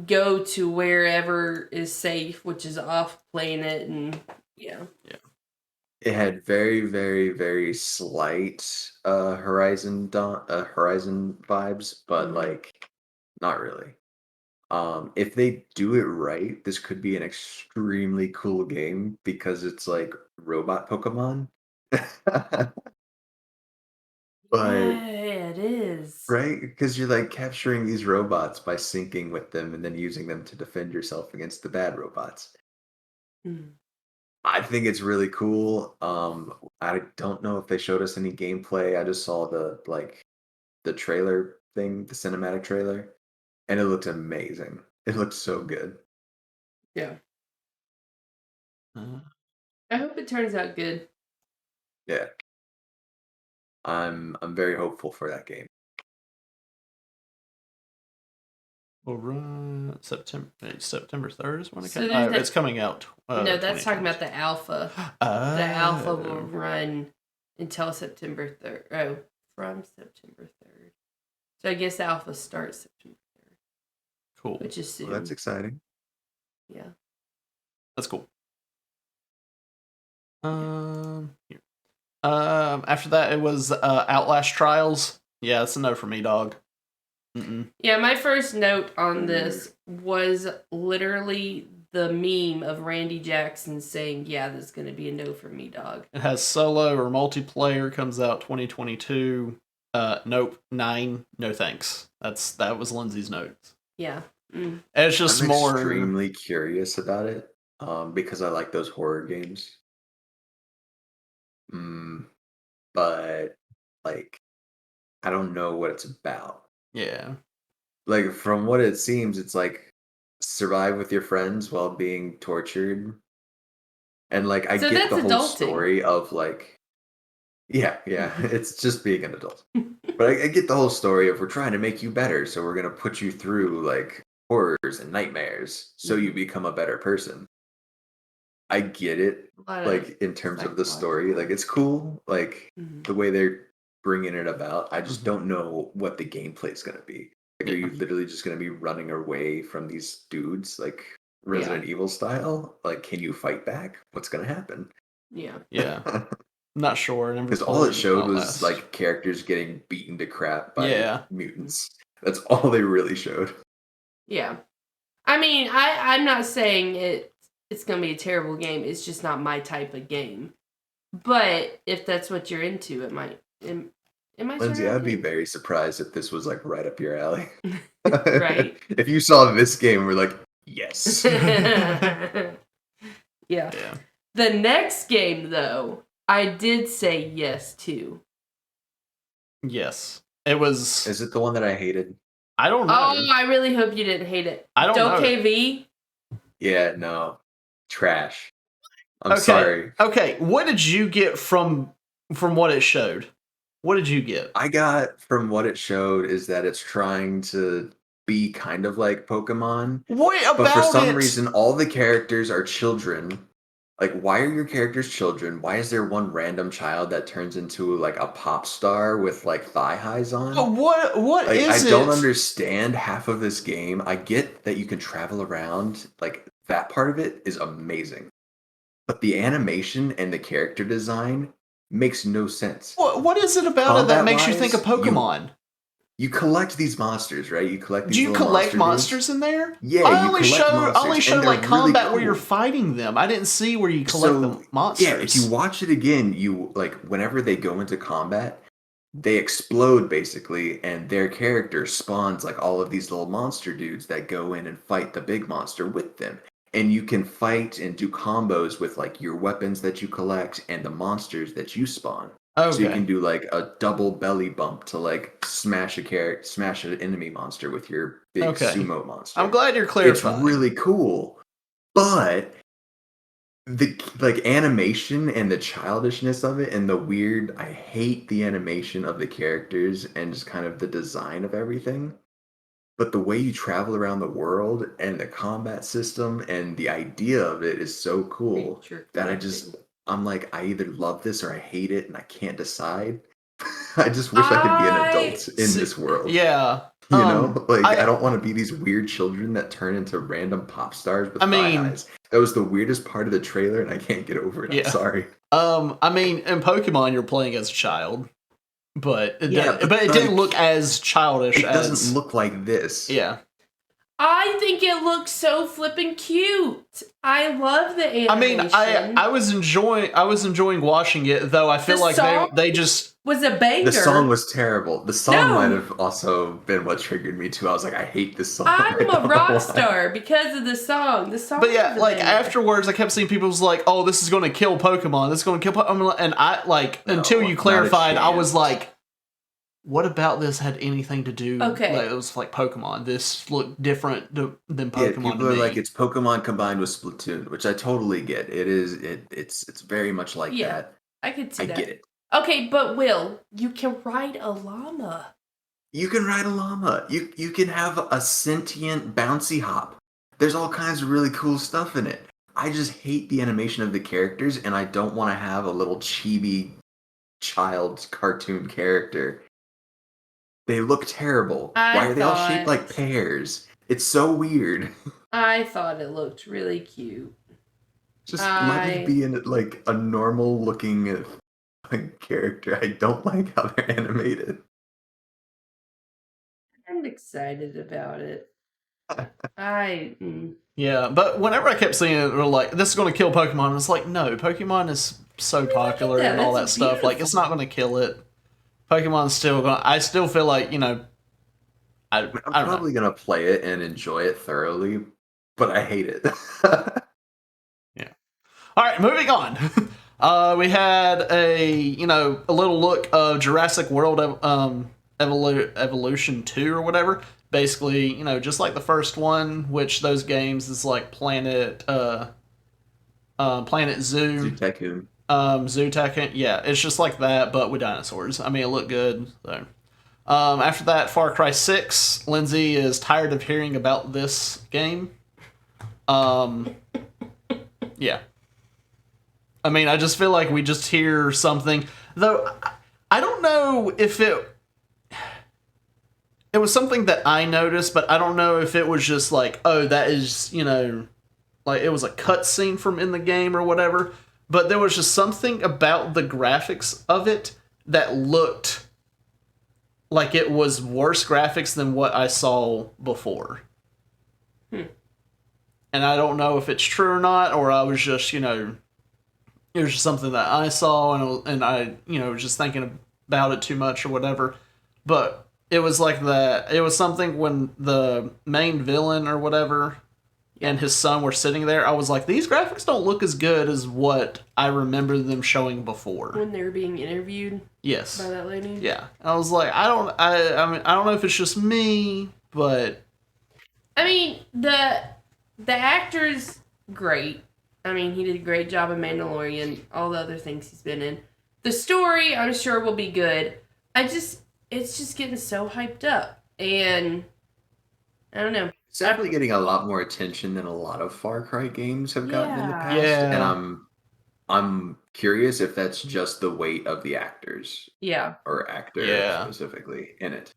go to wherever is safe, which is off planet, and yeah. It had very, very, very slight Horizon vibes, but like not really. If they do it right, this could be an extremely cool game because it's like robot Pokemon. But Yeah, it is. right, because you're like capturing these robots by syncing with them and then using them to defend yourself against the bad robots. Mm. I think it's really cool. I don't know if they showed us any gameplay. I just saw the trailer thing, the cinematic trailer. and it looked amazing. It looked so good. Yeah. Uh, I hope it turns out good. Yeah. I'm very hopeful for that game. We'll run September 3rd is when it So comes. there's It's coming out. No, that's talking about the alpha. The alpha will run until September 3rd. Oh, from September 3rd. So I guess the alpha starts September 3rd, Cool. which is soon. Well, that's exciting. Yeah. That's cool. Here. After that, it was Outlash Trials. Yeah, that's a no for me, dog. Mm-mm. Yeah, my first note on this was literally the meme of Randy Jackson saying, "Yeah, this is going to be a no for me, dog." It has solo or multiplayer. Comes out 2022. Nope. 9. No thanks. That was Lindsay's notes. Yeah. And it's just I'm more extremely curious about it, because I like those horror games. But like, I don't know what it's about. Yeah. Like, from what it seems, it's like survive with your friends while being tortured. And like, I So get that's the whole adulting. story of like, yeah, it's just being an adult. But I get the whole story of we're trying to make you better, so we're gonna put you through like horrors and nightmares so you become a better person. I get it, A lot of like in terms of the story, like it's cool, like the way they're bringing it about. I just don't know what the gameplay is gonna be. Like, are you literally just gonna be running away from these dudes, like Resident Evil style? Like, can you fight back? What's gonna happen? Yeah. Yeah. Not sure. Never Because all it played showed was Outlast. like characters getting beaten to crap by Yeah. mutants. That's all they really showed. Yeah. I mean, I'm not saying it's going to be a terrible game. It's just not my type of game. But if that's what you're into, it might Lindsay, I'd be very surprised if this was like right up your alley. Right? If you saw this game, we're like, yes. Yeah. The next game, though, I did say yes to. Yes. It was. Is it the one that I hated? I don't know. Oh, I really hope you didn't hate it. I don't know. KV? Yeah, no. Trash. I'm sorry. Okay, what did you get from what it showed? What did you get? I got from what it showed is that it's trying to be kind of like Pokemon. What about But for some reason, all the characters are children. Like, why are your characters children? Why is there one random child that turns into like a pop star with like thigh highs on? What Like, is I it? don't understand half of this game. I get that you can travel around. Like, that part of it is amazing. But the animation and the character design makes no sense. What is it about it that makes you think of Combat-wise, Pokemon? You collect these monsters, right? You collect these Do you little collect monster monsters in there? Yeah, I you only collect showed monsters, and like they're really combat where you're cool. fighting them. I didn't see where you collect the monsters. Yeah, if you watch it again, you like whenever they go into combat, they explode basically, and their character spawns like all of these little monster dudes that go in and fight the big monster with them. And you can fight and do combos with like your weapons that you collect and the monsters that you spawn. So you can do like a double belly bump to like smash an enemy monster with your big sumo monster. I'm glad you're clarifying. It's really cool, but the like animation and the childishness of it and the weird, I hate the animation of the characters and just kind of the design of everything. But the way you travel around the world and the combat system and the idea of it is so cool that I'm like, I either love this or I hate it and I can't decide. I just wish I could be an adult in this world. Yeah. You know? Like, I don't want to be these weird children that turn into random pop stars with thigh highs. That was the weirdest part of the trailer and I can't get over it. I'm sorry. I mean, in Pokemon, you're playing as a child. But it it didn't look as childish. It doesn't look like this. Yeah. I think it looks so flippin' cute. I love the animation. I mean, I was enjoying watching it, though I feel like they just was a banger. The song was terrible. The song might have also been what triggered me too. I was like, I hate this song. I'm a rock star because of the song. The song. But yeah, like afterwards, I kept seeing people was like, "Oh, this is going to kill Pokemon. This is going to kill Pokemon." And I until you clarified, I was like, what about this had anything to do? Okay. Like, it was like Pokemon. This looked different than Yeah, Pokemon people to are me. like it's Pokemon combined with Splatoon, which I totally get. It's very much like Yeah, that. I could see I that. get it. Okay, but Will, you can ride a llama. You can ride a llama. You can have a sentient bouncy hop. There's all kinds of really cool stuff in it. I just hate the animation of the characters, and I don't want to have a little chibi child cartoon character. They look terrible. Why are they all shaped like pears? It's so weird. I thought it looked really cute. Just let me be in like a normal looking character. I don't like how they're animated. I'm excited about it. Yeah, but whenever I kept seeing it, they're like, this is going to kill Pokemon. It's like, no, Pokemon is so popular and all that That's stuff. Like, it's not going to kill it. Pokemon's still going to... I still feel like, you know... I'm probably going to play it and enjoy it thoroughly, but I hate it. Yeah. All right, moving on. We had a little look of Jurassic World Evolution 2 or whatever. Basically, just like the first one, which those games is like Planet Zoo. Zoo Tycoon. Zoo Tycoon. Yeah, it's just like that, but with dinosaurs. I mean, it looked good. So. After that, Far Cry 6. Lindsay is tired of hearing about this game. Yeah. I mean, I just feel like we just hear something. Though, I don't know if it was something that I noticed, but I don't know if it was just like, oh, that is, like it was a cutscene from in the game or whatever. But there was just something about the graphics of it that looked like it was worse graphics than what I saw before. And I don't know if it's true or not, or I was just, it was just something that I saw and I, was just thinking about it too much or whatever. But it was like that. It was something when the main villain or whatever and his son were sitting there. I was like, these graphics don't look as good as what I remember them showing before. When they were being interviewed? Yes. By that lady? Yeah. I was like, I mean, I don't know if it's just me, but... I mean, the actor's great. I mean, he did a great job in Mandalorian, all the other things he's been in. The story, I'm sure, will be good. It's just getting so hyped up. And, I don't know. It's definitely getting a lot more attention than a lot of Far Cry games have gotten in the past. Yeah. And I'm curious if that's just the weight of the actors. Yeah. Or actor specifically in it.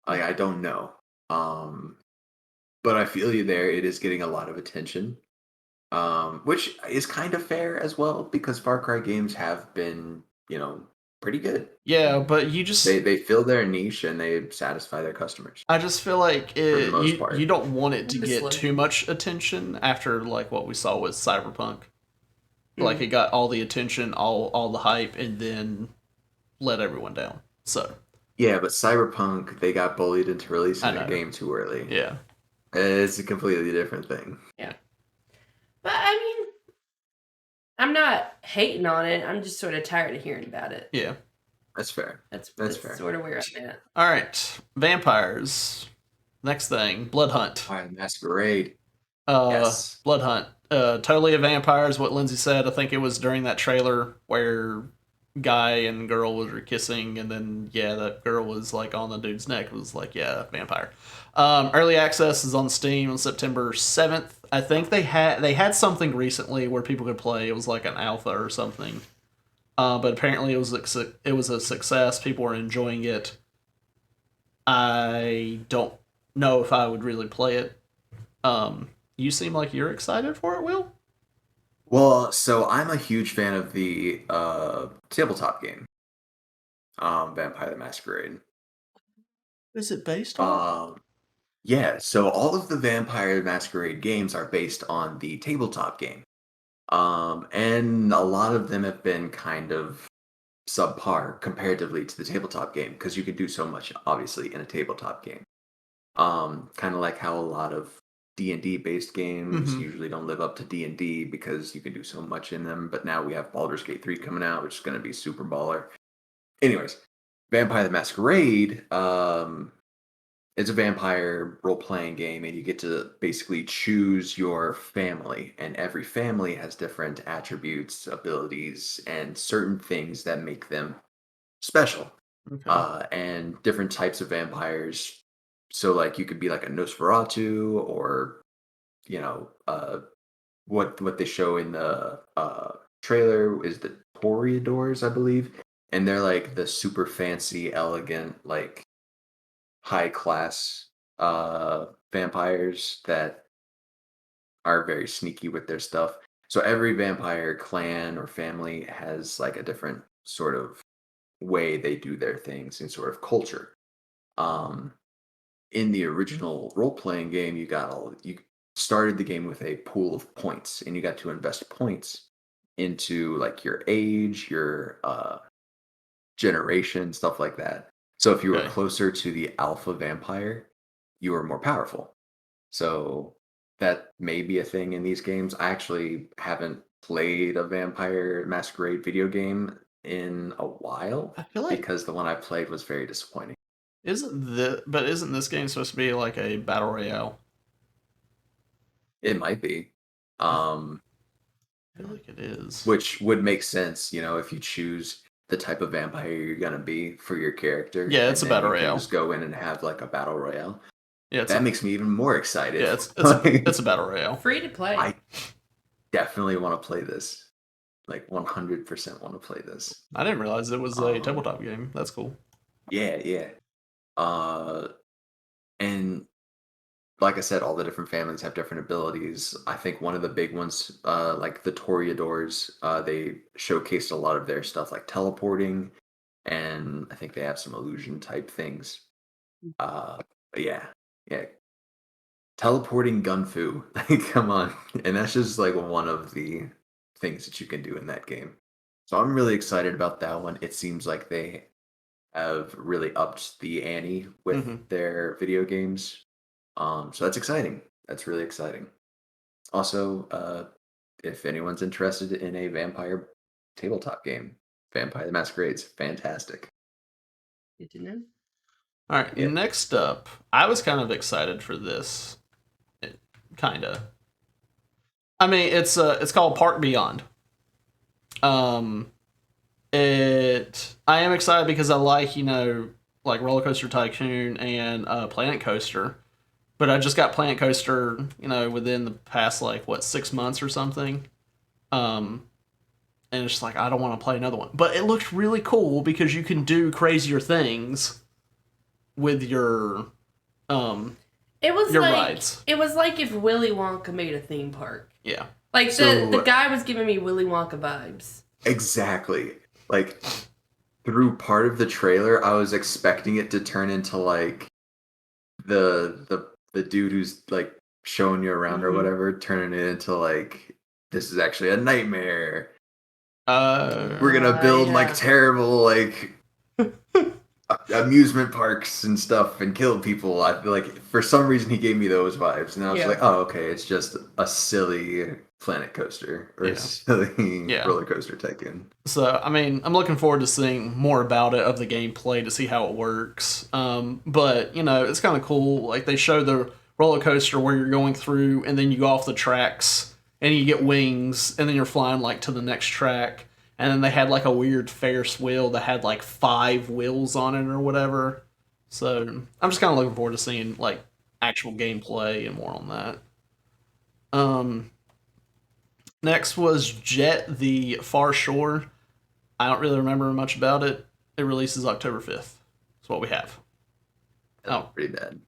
I don't know. But I feel you there. It is getting a lot of attention. Which is kind of fair as well, because Far Cry games have been, pretty good. Yeah, but you just... They fill their niche and they satisfy their customers. I just feel like you don't want it to Honestly. get too much attention after like what we saw with Cyberpunk. Like it got all the attention, all the hype, and then let everyone down. So yeah, but Cyberpunk, they got bullied into releasing their game too early. Yeah, it's a completely different thing. Yeah, but I mean, I'm not hating on it. I'm just sort of tired of hearing about it. Yeah, that's fair. That's fair. Sort of where I'm at. All right, vampires. Next thing, Blood Hunt. Masquerade. Yes. Blood Hunt. Totally a vampire is what Lindsay said. I think it was during that trailer where guy and girl were kissing, and then that girl was like on the dude's neck. It was like, vampire. Early access is on Steam on September 7th. I think they had something recently where people could play. It was like an alpha or something. But apparently it was a success. People were enjoying it. I don't know if I would really play it. You seem like you're excited for it, Will? Well, so I'm a huge fan of the tabletop game, Vampire the Masquerade. Is it based on? Yeah, so all of the Vampire the Masquerade games are based on the tabletop game. And a lot of them have been kind of subpar comparatively to the tabletop game, because you can do so much, obviously, in a tabletop game. Kind of like how a lot of D&D based games usually don't live up to D&D because you can do so much in them. But now we have Baldur's Gate 3 coming out, which is going to be super baller. Anyways, Vampire the Masquerade, it's a vampire role-playing game, and you get to basically choose your family, and every family has different attributes, abilities, and certain things that make them special. Okay. And different types of vampires. So, like, you could be like a Nosferatu, or you know, what they show in the trailer is the Toreadors, I believe, and they're like the super fancy, elegant, like high class vampires that are very sneaky with their stuff. So every vampire clan or family has like a different sort of way they do their things and sort of culture. Um, in the original role playing game, you started the game with a pool of points, and you got to invest points into like your age, your generation, stuff like that. So if you were Okay. closer to the alpha vampire, you were more powerful. So that may be a thing in these games. I actually haven't played a Vampire Masquerade video game in a while I feel like because the one I played was very disappointing. isn't this game supposed to be like a battle royale? It might be. I Um, feel like it is. which would make sense, if you choose the type of vampire you're gonna be for your character, Yeah, it's and a then battle you can royale. just go in and have like a battle royale. Yeah, it's That a makes me even more excited. yeah, it's Like, it's a battle royale. Free to play. I definitely want to play this. Like 100% want to play this. I didn't realize it was a Um, tabletop game. That's cool. yeah, yeah. Uh, and like I said, all the different families have different abilities. I think one of the big ones, like the Toreadors, they showcased a lot of their stuff, like teleporting, and I think they have some illusion type things. But yeah, yeah, teleporting gunfu. Like, come on, and that's just like one of the things that you can do in that game. So I'm really excited about that one. It seems like they have really upped the ante with Hmm. their video games. So that's exciting. That's really exciting. Also, if anyone's interested in a vampire tabletop game, Vampire the Masquerade's fantastic. Good to know. All right, Yeah. next up, I was kind of excited for this. Kinda. I mean, it's called Park Beyond. Um, I am excited because I like like Roller Coaster Tycoon and Planet Coaster, but I just got Planet Coaster within the past like what 6 months or something. Um, and it's just like I don't want to play another one, but it looks really cool because you can do crazier things with um It was your like rides. it was like if Willy Wonka made a theme park. Yeah. Like So- the guy was giving me Willy Wonka vibes. Exactly. Like, through part of the trailer, I was expecting it to turn into like the dude who's like showing you around or Mhm. whatever, turning it into like this is actually a nightmare. Uh, We're gonna build yeah. like terrible like amusement parks and stuff and kill people. I feel like for some reason he gave me those vibes, and I was Yeah. like, oh, okay, it's just a silly Planet Coaster or Yeah. a silly Yeah. roller coaster tycoon. So, I mean, I'm looking forward to seeing more about it, of the gameplay, to see how it works. But, it's kind of cool. Like, they show the roller coaster where you're going through, and then you go off the tracks, and you get wings, and then you're flying, like, to the next track. And then they had, like, a weird Ferris wheel that had, like, 5 wheels on it or whatever. So, I'm just kind of looking forward to seeing, like, actual gameplay and more on that. Next was Jet the Far Shore. I don't really remember much about it. It releases October 5th. That's what we have. Oh. Pretty bad.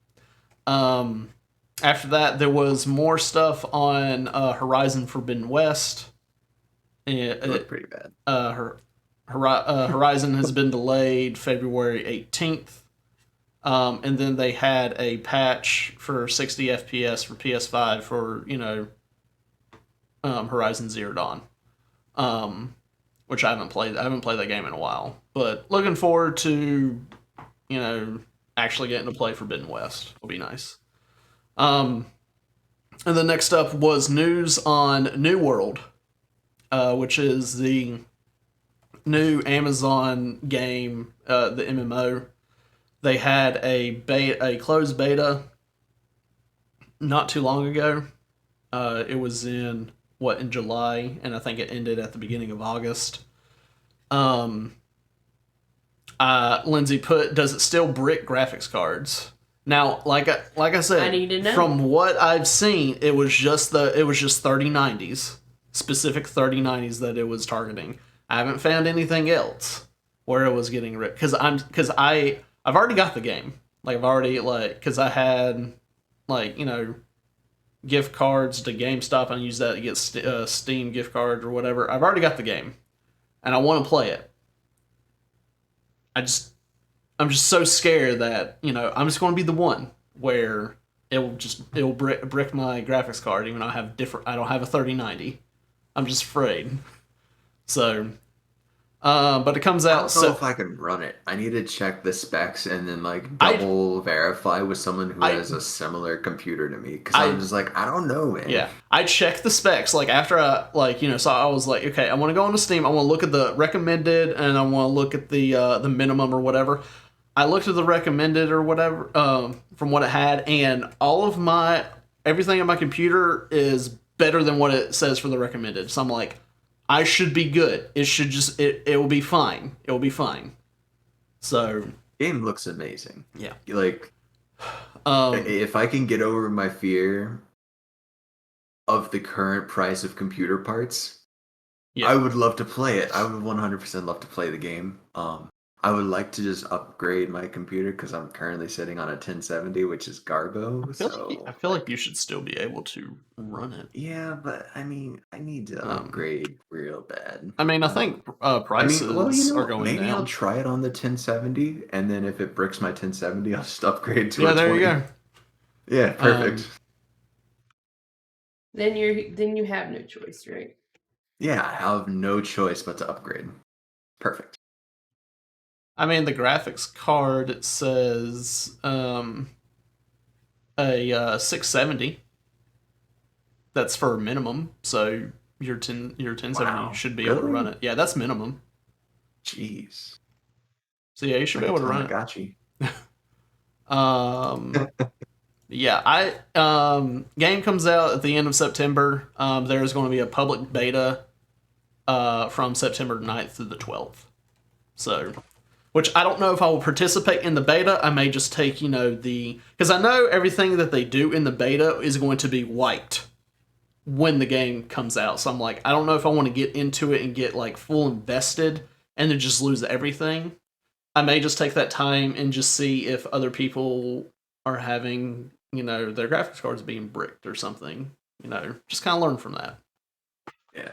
After that, there was more stuff on Horizon Forbidden West. It looked pretty bad. Horizon has been delayed February 18th. And then they had a patch for 60 FPS for PS5 for, Horizon Zero Dawn. Which I haven't played. I haven't played that game in a while. But looking forward to, actually getting to play Forbidden West. It'll be nice. And then next up was news on New World, which is the new Amazon game, the MMO, they had a closed beta not too long ago. It was in July, and I think it ended at the beginning of August. Lindsay put, does it still brick graphics cards? Now, like I said, I need to know. From what I've seen, it was just 3090s, specific 3090s that it was targeting. I haven't found anything else where it was getting ripped because I've already got the game. Like I've already because I had gift cards to GameStop and I use that to get Steam gift cards or whatever. I've already got the game, and I want to play it. I'm just so scared that I'm just going to be the one where it'll brick my graphics card even though I don't have a 3090. I'm just afraid. So, but it comes out. I don't know if I can run it. I need to check the specs and then double verify with someone who has a similar computer to me because I'm just I don't know, man. Yeah, I checked the specs after so I was like, okay, I want to go onto Steam. I want to look at the recommended and I want to look at the minimum or whatever. I looked at the recommended or whatever from what it had, and everything on my computer is better than what it says for the recommended. So I'm like, I should be good. It should it will be fine. It will be fine. So game looks amazing. Yeah. If I can get over my fear of the current price of computer parts, I would love to play it. I would 100% love to play the game. I would like to just upgrade my computer because I'm currently sitting on a 1070, which is Garbo. I feel like you should still be able to run it. Yeah, but I mean, I need to upgrade real bad. I mean, I think prices are going maybe down. I'll try it on the 1070, and then if it bricks my 1070, I'll just upgrade to a 20. Yeah, there you go. Yeah, perfect. Then you have no choice, right? Yeah, I have no choice but to upgrade. Perfect. I mean, the graphics card, it says a 670. That's for minimum, so your 1070 should be able to run it. Yeah, that's minimum. Jeez. So yeah, you should be able to run it. Gotcha. Yeah, game comes out at the end of September. There's going to be a public beta from September 9th through the 12th. So, which I don't know if I will participate in the beta. I may just take, because I know everything that they do in the beta is going to be wiped when the game comes out. So I'm like, I don't know if I want to get into it and get full invested and then just lose everything. I may just take that time and just see if other people are having, their graphics cards being bricked or something. Just kind of learn from that. Yeah.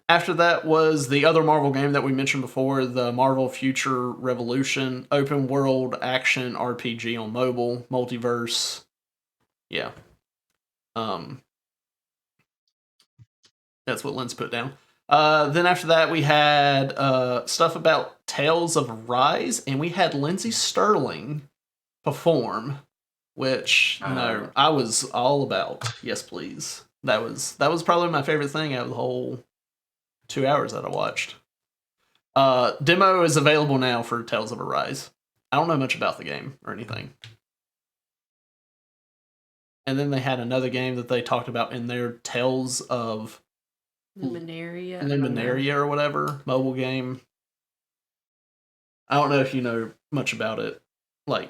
After that was the other Marvel game that we mentioned before, the Marvel Future Revolution open world action RPG on mobile, multiverse. Yeah. That's what Lynn's put down. Then after that we had stuff about Tales of Arise, and we had Lindsay Sterling perform, which I was all about. Yes, please. That was probably my favorite thing out of the whole 2 hours that I watched. Demo is available now for Tales of Arise. I don't know much about the game or anything. And then they had another game that they talked about in their Tales of Luminaria or whatever, mobile game. I don't know if you know much about it,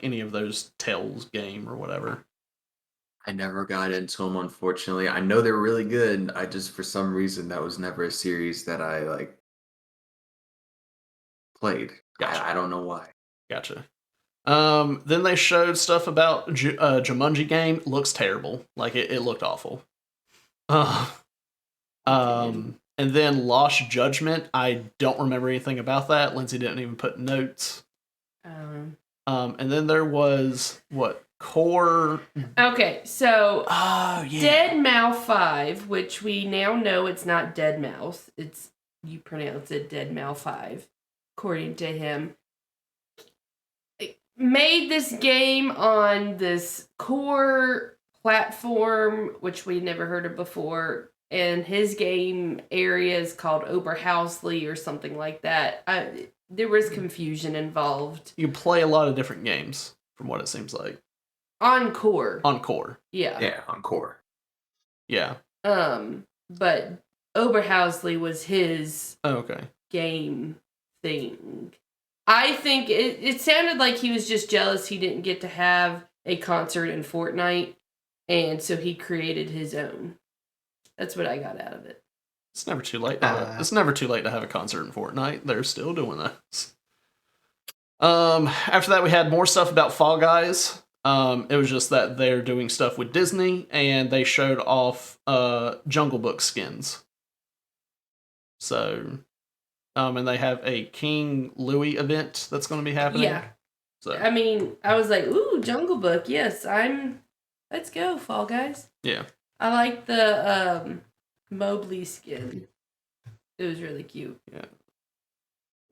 any of those Tales game or whatever. I never got into them, unfortunately. I know they're really good. I just, for some reason, that was never a series that I played. Gotcha. I don't know why. Gotcha. Then they showed stuff about Jumanji game. Looks terrible. It looked awful. And then Lost Judgment. I don't remember anything about that. Lindsay didn't even put notes. And then there was Core. Okay, so Dead Mouse 5, which we now know it's not Dead Mouse. You pronounce it Dead Mouse 5, according to him. Made this game on this Core platform, which we never heard of before, and his game area is called Oberhausley or something like that. There was confusion involved. You play a lot of different games, from what it seems like. Encore. Encore. Yeah. Yeah, Encore. Yeah. But Oberhausley was his okay. game thing. I think it sounded like he was just jealous he didn't get to have a concert in Fortnite, and so he created his own. That's what I got out of it. It's never too late. It's never too late to have a concert in Fortnite. They're still doing this. After that, we had more stuff about Fall Guys. It was just that they're doing stuff with Disney, and they showed off Jungle Book skins. So, and they have a King Louis event that's going to be happening. Yeah. So I mean, I was like, ooh, Jungle Book. Yes, let's go, Fall Guys. Yeah. I like the Mobley skin. It was really cute. Yeah.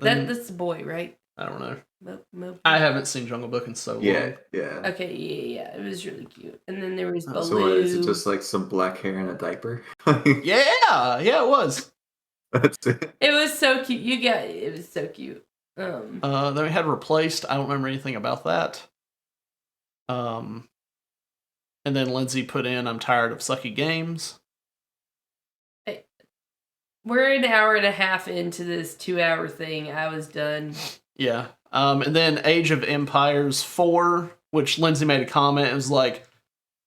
That's the boy, right? I don't know. Mobley. I haven't seen Jungle Book in so long. Yeah. Okay, yeah. It was really cute. And then there was Baloo. So what, is it just like some black hair and a diaper? Yeah, it was. That's it. It was so cute. It was so cute. Then we had Replaced. I don't remember anything about that. And then Lindsay put in I'm tired of sucky games. We're an hour and a half into this 2-hour thing. I was done. Yeah. And then Age of Empires 4, which Lindsay made a comment. It was like,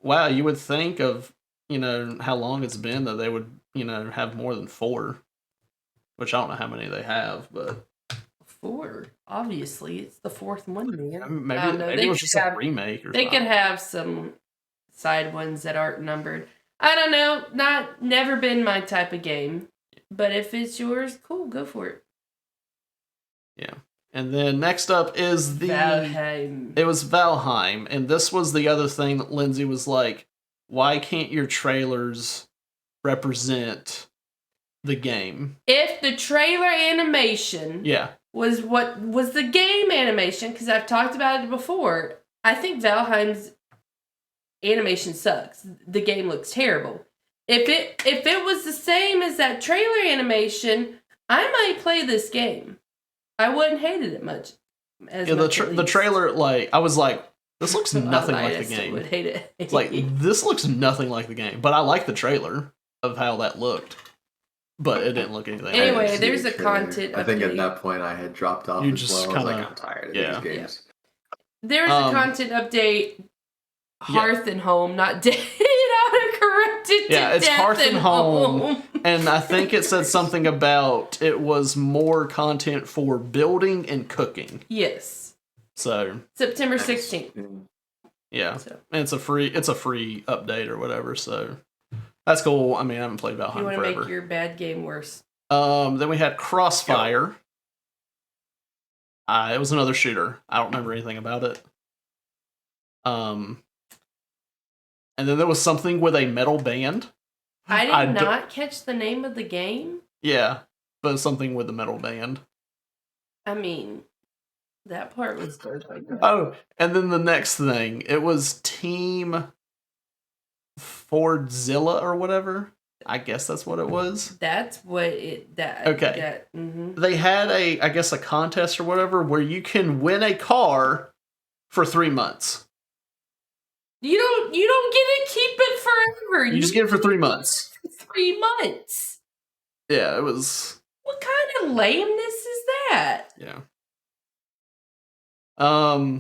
wow, you would think of, how long it's been that they would, have more than 4. Which I don't know how many they have, but 4. Obviously, it's the 4th one, man. Maybe it was just a remake or They something. could have some side ones that aren't numbered. I don't know. Never been my type of game. But if it's yours, cool, go for it. Yeah. And then next up is Valheim. It was Valheim, and this was the other thing that Lindsay was like, why can't your trailers represent the game? If the trailer animation was what was the game animation, because I've talked about it before, I think Valheim's animation sucks. The game looks terrible. If it was the same as that trailer animation, I might play this game. I wouldn't hate it much. The trailer, I was like, this looks nothing like the game. Would hate it. It's like, this looks nothing like the game. But I like the trailer of how that looked. But it didn't look anything. Anyway, there's a content update. I think at that point I had dropped off You as just well. I was kinda- like, I'm tired of these games. There's a content update. Hearth and Home, not Dead. Autocorrected to it's Death Hearth and Home. Home. And I think it said something about it was more content for building and cooking. Yes. So September 16th. Yeah. So. And it's a free update or whatever, so that's cool. I mean, I haven't played Valheim forever. You want to make your bad game worse. Then we had Crossfire. It was another shooter. I don't remember anything about it. And then there was something with a metal band. I did not catch the name of the game. Yeah, but something with a metal band. I mean, that part was good. Oh, and then the next thing, it was Team Fordzilla or whatever. I guess that's what it was. That's what it. Okay. They had a contest or whatever where you can win a car for 3 months. You don't get to keep it forever. You just get it for 3 months. 3 months. Yeah, it was. What kind of lameness is that? Yeah.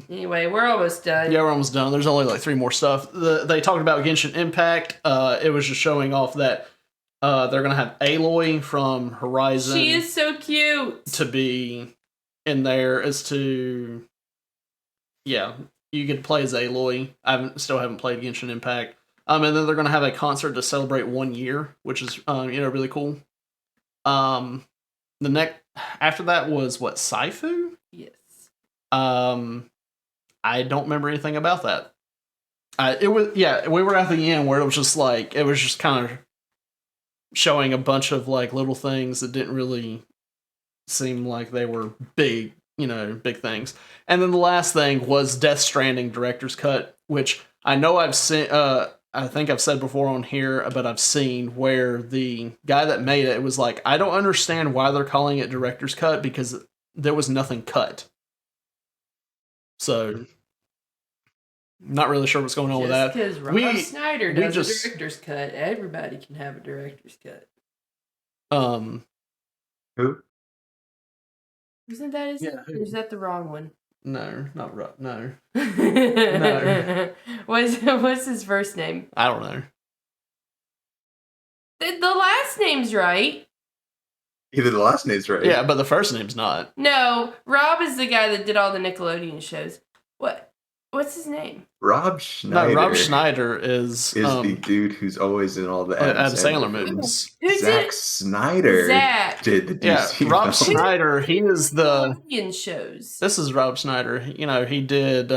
Anyway, we're almost done. Yeah, we're almost done. There's only 3 more stuff. They talked about Genshin Impact. It was just showing off that they're gonna have Aloy from Horizon. She is so cute to be in there. You get to play as Aloy. Still haven't played Genshin Impact. And then they're gonna have a concert to celebrate 1 year, which is really cool. The next after that was what, Saifu? Yes. I don't remember anything about that. We were at the end where it was just kind of showing a bunch of little things that didn't really seem like they were big things. And then the last thing was Death Stranding Director's Cut, which I know I've seen. I think I've said before on here, but I've seen where the guy that made it was like, I don't understand why they're calling it director's cut because there was nothing cut. So, not really sure what's going on with that. Just because Rob Snyder does a director's cut, everybody can have a director's cut. Who? Isn't that his name? Or is that the wrong one? No, not Rob. No. No. What's his first name? I don't know. The last name's right. Either the last name's right. Yeah, but the first name's not. No, Rob is the guy that did all the Nickelodeon shows. What's his name? Rob Schneider. No, Rob Schneider is the dude who's always in all the Adam Sandler movies. Zack Snyder did the DC. Yeah, Rob Schneider, he is the Nickelodeon shows. This is Rob Schneider. You know, he did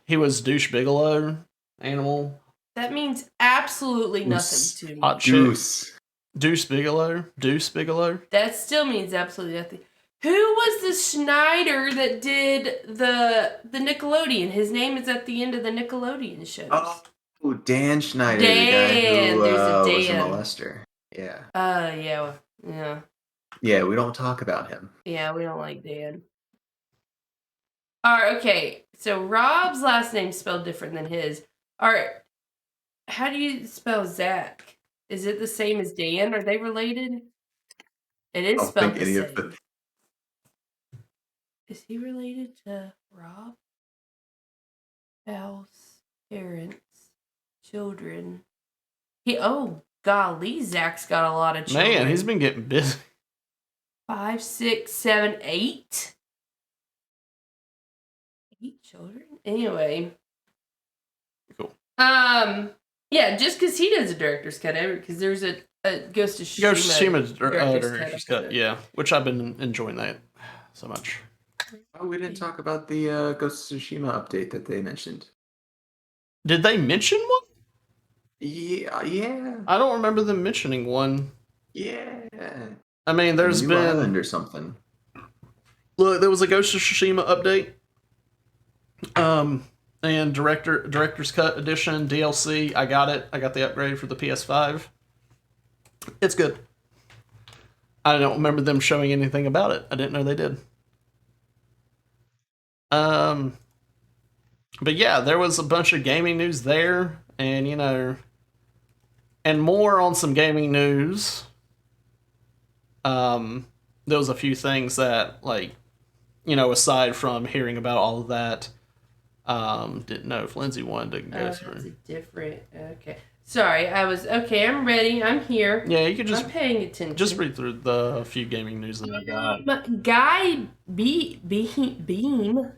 he was Douche Bigelow, Animal. That means absolutely nothing to me. Hot Deuce Bigelow. Deuce Bigelow. That still means absolutely nothing. Who was the Schneider that did the Nickelodeon? His name is at the end of the Nickelodeon shows. Oh, Dan Schneider. Dan. The guy who There's a Dan. was a molester. Yeah. Yeah. Yeah, we don't talk about him. Yeah, we don't like Dan. Alright, okay. So Rob's last name's spelled different than his. Alright. How do you spell Zach? Is it the same as Dan? Are they related? It is spelled the same. Is he related to Rob? Spouse, parents, children. Golly, Zach's got a lot of children. Man, he's been getting busy. 5, 6, 7, 8. 8 children? Anyway. Cool. Yeah, just because he does a director's cut, because there's a Ghost of Tsushima director's cut, yeah. Which I've been enjoying that so much. Oh, we didn't talk about the Ghost of Tsushima update that they mentioned. Did they mention one? Yeah. I don't remember them mentioning one. Yeah. I mean, there's been Island or something. Look, there was a Ghost of Tsushima update. And Director's Cut Edition DLC. I got it. I got the upgrade for the PS5. It's good. I don't remember them showing anything about it. I didn't know they did. But yeah, there was a bunch of gaming news there, and and more on some gaming news. There was a few things that, aside from hearing about all of that, didn't know if Lindsay wanted to go through. That's different. Okay. Sorry, I'm ready. I'm here. Yeah, you could just... I'm paying attention. Just read through the few gaming news that I got. Guy Beam...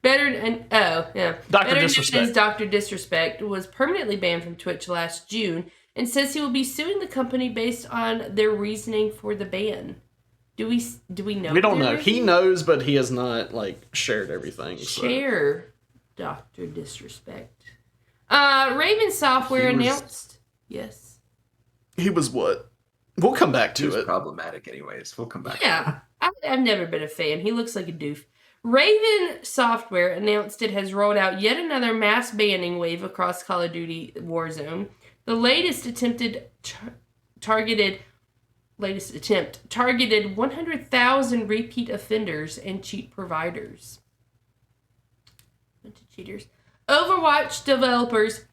Dr. Disrespect. Dr. Disrespect was permanently banned from Twitch last June and says he will be suing the company based on their reasoning for the ban. Do we know? We don't know. He knows, but he has not shared everything. Share, Dr. Disrespect. Raven Software announced. Yes. He was what? We'll come back to it. Problematic, anyways. We'll come back. Yeah, I've never been a fan. He looks like a doof. Raven Software announced it has rolled out yet another mass banning wave across Call of Duty Warzone. The latest targeted 100,000 repeat offenders and cheat providers. Bunch of cheaters. Overwatch developers,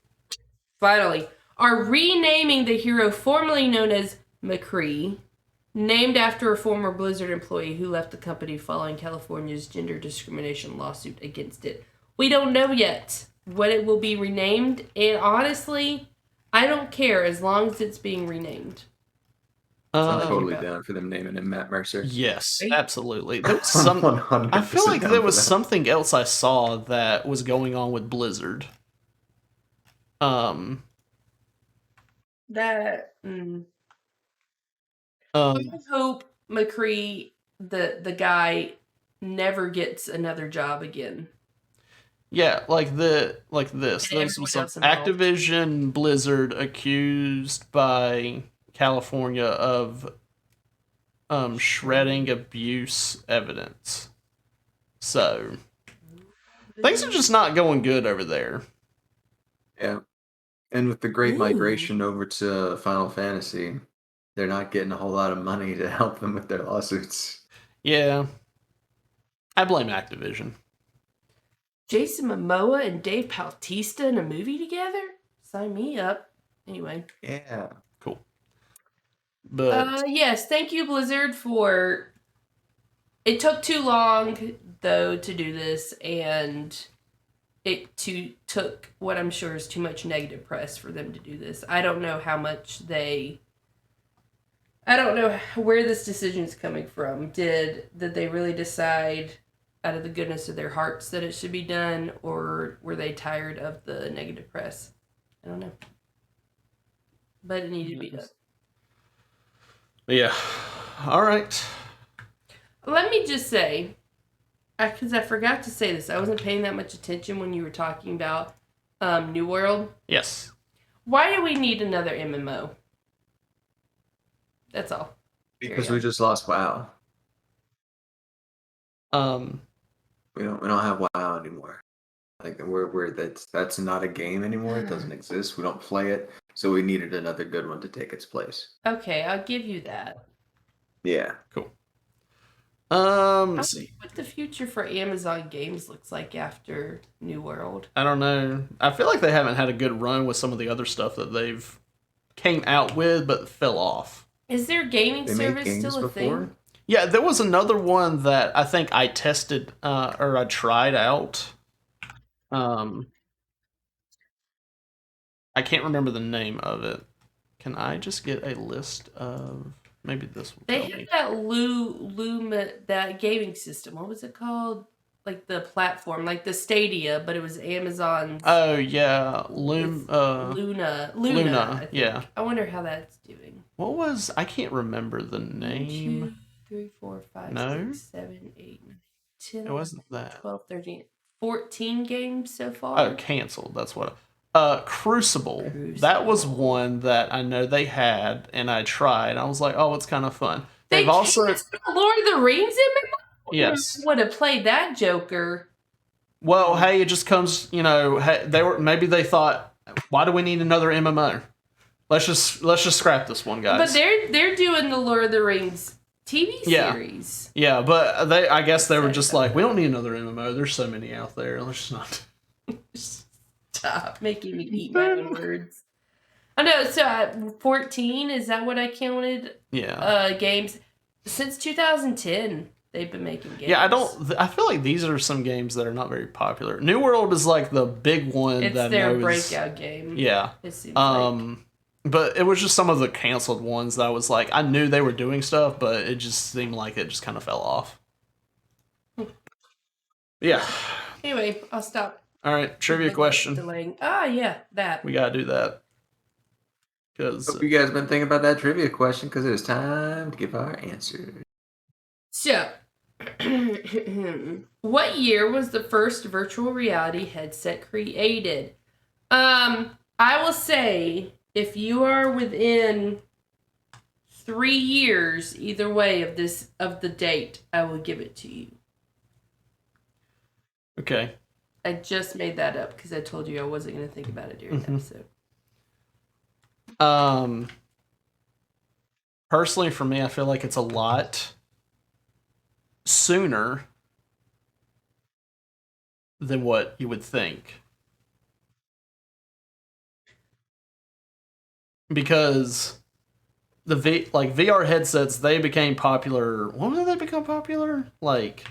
finally, are renaming the hero formerly known as McCree, named after a former Blizzard employee who left the company following California's gender discrimination lawsuit against it. We don't know yet what it will be renamed, and honestly, I don't care as long as it's being renamed. I'm totally down for them naming him Matt Mercer. Yes, absolutely. There was I feel like there was something else I saw that was going on with Blizzard. I hope McCree, the guy, never gets another job again. Yeah, this. This was some Activision Blizzard accused by California of shredding abuse evidence. So things are just not going good over there. Yeah. And with the great Ooh. migration over to Final Fantasy, they're not getting a whole lot of money to help them with their lawsuits. Yeah. I blame Activision. Jason Momoa and Dave Bautista in a movie together? Sign me up. Anyway. Yeah. Cool. But yes, thank you, Blizzard, for... It took too long, though, to do this, and took what I'm sure is too much negative press for them to do this. I don't know how much they... I don't know where this decision is coming from. Did they really decide out of the goodness of their hearts that it should be done, or were they tired of the negative press? I don't know. But it needed to be done. yeah. All right. Let me just say, because I forgot to say this, I wasn't paying that much attention when you were talking about New World. Yes. Why do we need another MMO? That's all. Because we just lost WoW. We don't have WoW anymore. Like we're that's not a game anymore. It doesn't exist. We don't play it. So we needed another good one to take its place. Okay, I'll give you that. Yeah. Cool. Let's see what the future for Amazon Games looks like after New World. I don't know. I feel like they haven't had a good run with some of the other stuff that they've came out with, but fell off. Is their gaming service still a thing? Yeah, there was another one that I think I tested or I tried out. I can't remember the name of it. Can I just get a list of maybe this one? They had that Luma that gaming system. What was it called? Like the platform, like the Stadia, but it was Amazon's. Oh yeah, Luna. I think. Yeah. I wonder how that's doing. What was? I can't remember the name. 2, 3, 4, 5, No. 6, 7, 8, 9, 10, It wasn't that. 12, 13, 14 games so far. Oh, canceled. That's what. Crucible. That was one that I know they had, and I tried. I was like, oh, it's kind of fun. They've also Lord of the Rings MMO. Yes. Would have played that Joker. Well, hey, it just comes. Hey, maybe they thought, why do we need another MMO? Let's just scrap this one, guys. But they're doing the Lord of the Rings TV series. Yeah, but I guess they were just like, we don't need another MMO. There's so many out there. Let's just not. Stop making me eat my own words. I know. So at 14, is that what I counted? Yeah. Games since 2010. They've been making games. Yeah, I feel like these are some games that are not very popular. New World is like the big one. It's their breakout game. Yeah. It seems like. But it was just some of the canceled ones that I was like, I knew they were doing stuff, but it just seemed like it just kind of fell off. Yeah. Anyway, I'll stop. All right, trivia question. Delaying. Yeah, that. We gotta do that. Because hope you guys been thinking about that trivia question because it is time to give our answer. So, what year was the first virtual reality headset created? I will say, if you are within 3 years, either way of the date, I will give it to you. Okay. I just made that up because I told you I wasn't going to think about it during the episode. Personally, for me, I feel like it's a lot sooner than what you would think. Because the VR headsets, they became popular. When did they become popular? Like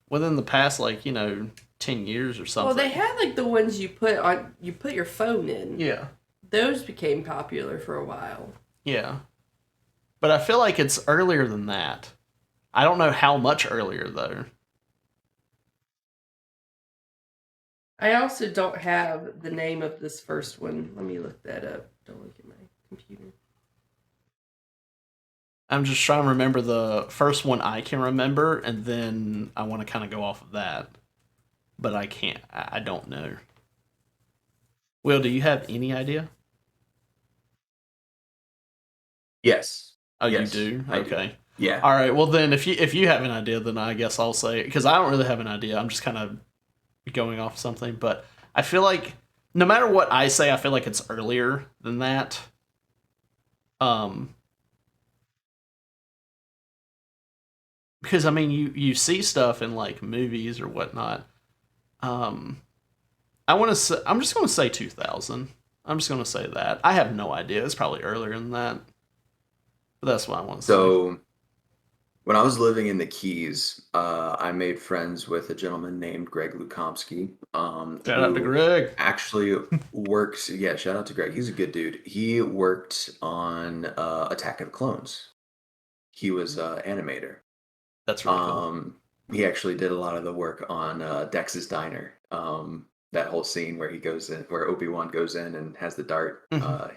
within the past 10 years or something. Well, they had like the ones you put your phone in. Yeah. Those became popular for a while. Yeah. But I feel like it's earlier than that. I don't know how much earlier, though. I also don't have the name of this first one. Let me look that up. Don't look at my computer. I'm just trying to remember the first one I can remember, and then I want to kind of go off of that. But I can't. I don't know. Will, do you have any idea? Yes. Oh, yes, you do? Okay. Do. Yeah. All right. Well, then, if you have an idea, then I guess I'll say it, because I don't really have an idea. I'm just kind of going off something, but I feel like no matter what I say, I feel like it's earlier than that. Because I mean, you see stuff in like movies or whatnot. Um, I'm just going to say 2000. I'm just going to say that. I have no idea. It's probably earlier than that. But that's what I want to say. So when I was living in the Keys, I made friends with a gentleman named Greg Lukomsky, Shout out to who Greg. actually works. Yeah, shout out to Greg. He's a good dude. He worked on Attack of the Clones. He was animator. That's really cool. He actually did a lot of the work on Dex's Diner. That whole scene where he goes in, where Obi-Wan goes in and has the dart.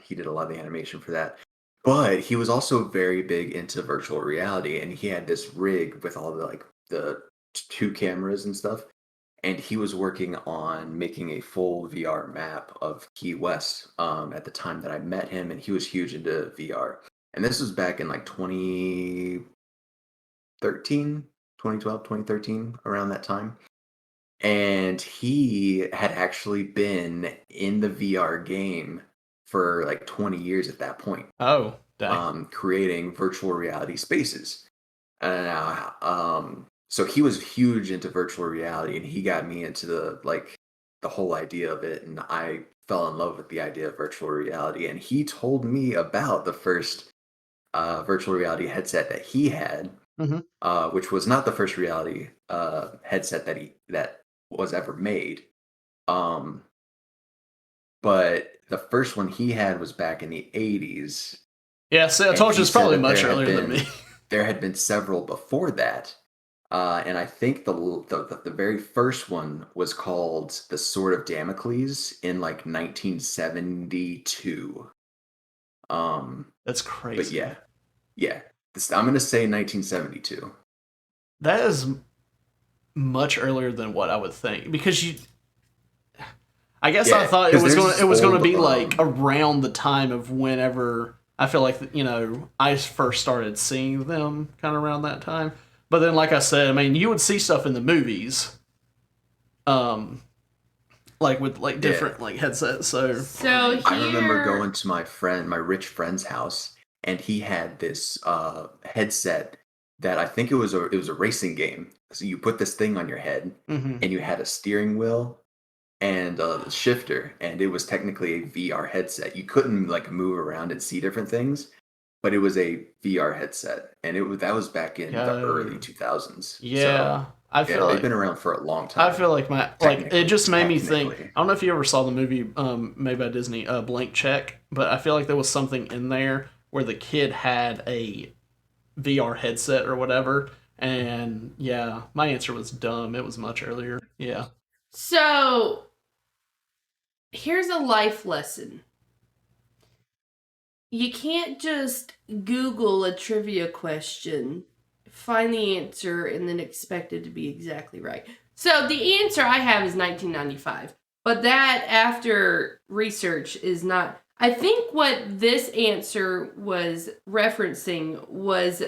He did a lot of the animation for that. But he was also very big into virtual reality, and he had this rig with all the like the two cameras and stuff. And he was working on making a full VR map of Key West at the time that I met him, and he was huge into VR. And this was back in like 2013, 2012, 2013, around that time. And he had actually been in the VR game for like 20 years at that point, Oh, dang. creating virtual reality spaces. So he was huge into virtual reality, and he got me into the whole idea of it, and I fell in love with the idea of virtual reality. And he told me about the first virtual reality headset that he had, Mm-hmm. which was not the first reality headset that was ever made. Um, but the first one he had was back in the 80s. Yeah, see, I And told you he it's said probably that much earlier than me. there had been several before that. And I think the very first one was called the Sword of Damocles in like 1972. That's But crazy. yeah. I'm gonna say 1972. That is much earlier than what I would think because I guess I Yeah, thought because there's it was this gonna be old, like around the time of whenever I feel like I first started seeing them kind of around that time. But then, like I said, I mean, you would see stuff in the movies, like with like different like headsets. So So I remember here, going to my rich friend's house, and he had this headset that I think it was a racing game. So you put this thing on your head, mhm. and you had a steering wheel and a shifter, and it was technically a VR headset. You couldn't like move around and see different things, but it was a VR headset, and that was back in the early Yo, 2000s. So yeah, I yeah, feel they've like been around for a long I time. feel like it just made me think. Technically. I don't know if you ever saw the movie made by Disney, Blank Check, but I feel like there was something in there where the kid had a VR headset or whatever. And yeah, my answer was dumb. It was much earlier. Yeah. so here's a life lesson. You can't just Google a trivia question, find the answer, and then expect it to be exactly right. So the answer I have is 1995. But that, after research, is not. I think what this answer was referencing was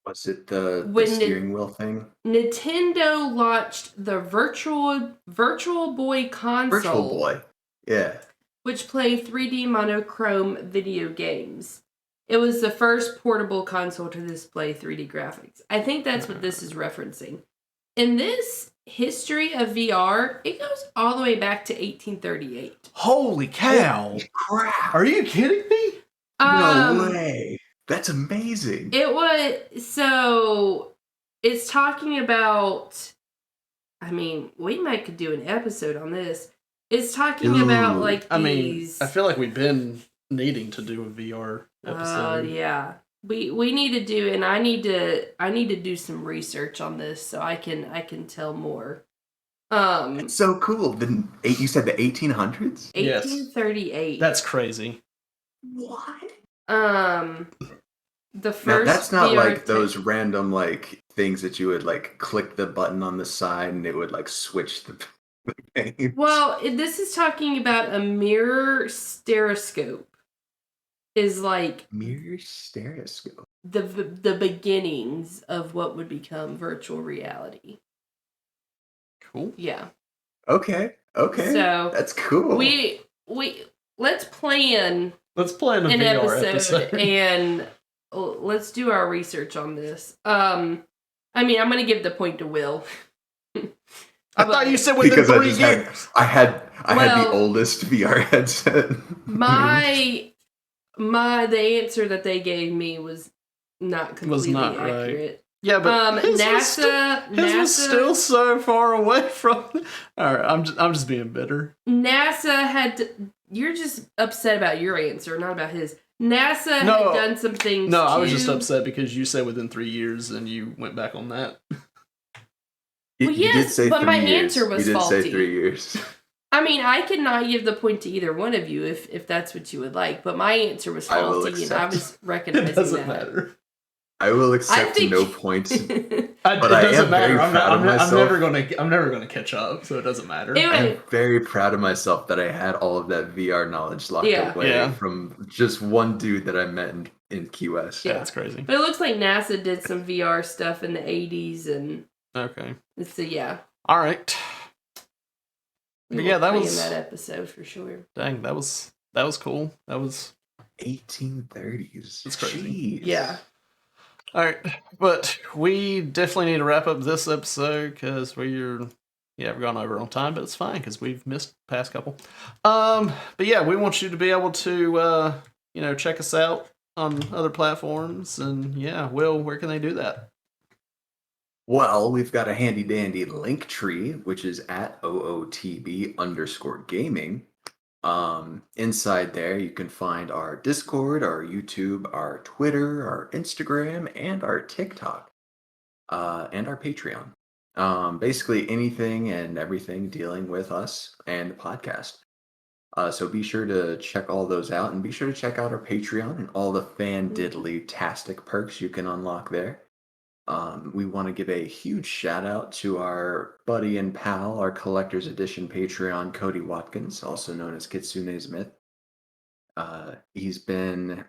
Was it the when steering wheel thing? Nintendo launched the Virtual Boy Virtual console, Boy. Yeah. which play 3D monochrome video games. It was the first portable console to display 3D graphics. I think that's what this is referencing. In this history of VR, it goes all the way back to 1838. Holy cow! Holy crap! Are you kidding me? No way! That's amazing. It was, so it's talking about, I mean, we might could do an episode on this. It's talking about Ooh. like I mean, these. I feel like we've been needing to do a VR episode. Yeah. We need to do, and I need to do some research on this so I can tell more. It's so cool. You said the 1800s? Yes. 1838. That's crazy. What? The first Now that's not VR like those random like things that you would like click the button on the side and it would like switch the games. Well, this is talking about a mirror stereoscope. Is like Mirror stereoscope. the beginnings of what would become virtual reality. Cool. Yeah. Okay. So that's cool. We let's plan Let's plan a an VR episode and let's do our research on this. I mean, I'm gonna give the point to Will. I thought you said within 3 years. I had the oldest VR headset. The answer that they gave me was not completely accurate. Right. Yeah, but NASA was still so far away from. All right, I'm just being bitter. NASA had. You're just upset about your answer, not about his. NASA had done some things. No, I was just upset because you said within 3 years, and you went back on that. Well, yes, you did say but 3 my years. answer was faulty. You did say 3 years. I mean, I could not give the point to either one of you if that's what you would like, but my answer was faulty, and I was recognizing it doesn't that. matter. I will accept no points. But it doesn't matter. I'm never gonna catch up, so it doesn't matter. I'm very proud of myself that I had all of that VR knowledge locked away from just one dude that I met in Key West. Yeah, that's crazy. But it looks like NASA did some VR stuff in the 80s, and so yeah. All right. That was that episode for sure. Dang, that was cool. That was 1830s. That's crazy. Jeez. Yeah. All right, but we definitely need to wrap up this episode because we've gone over on time, but it's fine because we've missed the past couple. But yeah, we want you to be able to check us out on other platforms, and yeah, Will, where can they do that? Well, we've got a handy dandy link tree, which is at OOTB_gaming. Inside there, you can find our Discord, our YouTube, our Twitter, our Instagram, and our TikTok, and our Patreon. Basically anything and everything dealing with us and the podcast. So be sure to check all those out, and be sure to check out our Patreon and all the fan-diddly-tastic perks you can unlock there. We want to give a huge shout out to our buddy and pal, our collector's edition Patreon, Cody Watkins, also known as Kitsune's Myth. He's been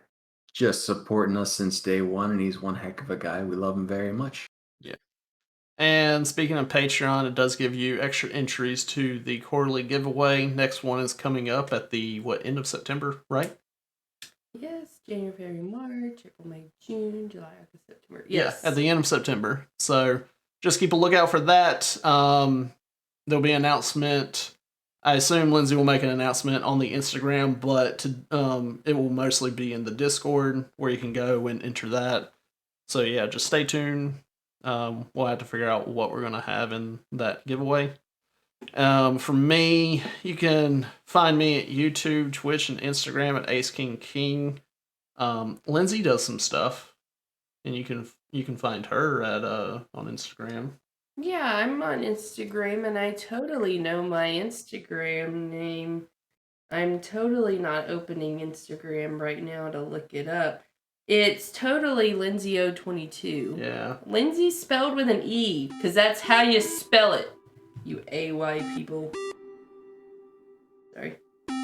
just supporting us since day one, and he's one heck of a guy. We love him very much. Yeah. And speaking of Patreon, it does give you extra entries to the quarterly giveaway. Next one is coming up at the end of September, right? Yes, January, February, March, April, May, June, July, August, September. Yes. Yeah, at the end of September. So just keep a lookout for that. There'll be an announcement. I assume Lindsay will make an announcement on the Instagram, but it will mostly be in the Discord where you can go and enter that. So yeah, just stay tuned. We'll have to figure out what we're going to have in that giveaway. For me, you can find me at YouTube, Twitch, and Instagram at Ace King King. Lindsay does some stuff, and you can find her at on Instagram. Yeah, I'm on Instagram, and I totally know my Instagram name. I'm totally not opening Instagram right now to look it up. It's totally Lindsay022. Yeah. Lindsay spelled with an E, because that's how you spell it. You AY people. Sorry.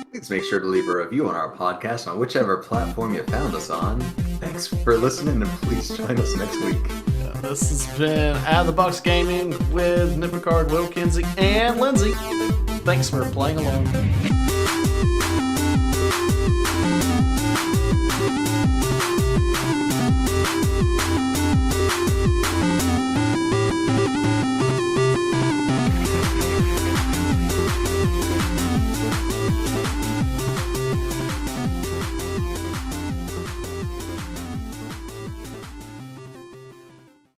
Please make sure to leave a review on our podcast on whichever platform you found us on. Thanks for listening, and please join us next week. Yeah, this has been Out of the Box Gaming with Nick Picard, Will Kinsey, and Lindsay. Thanks for playing along.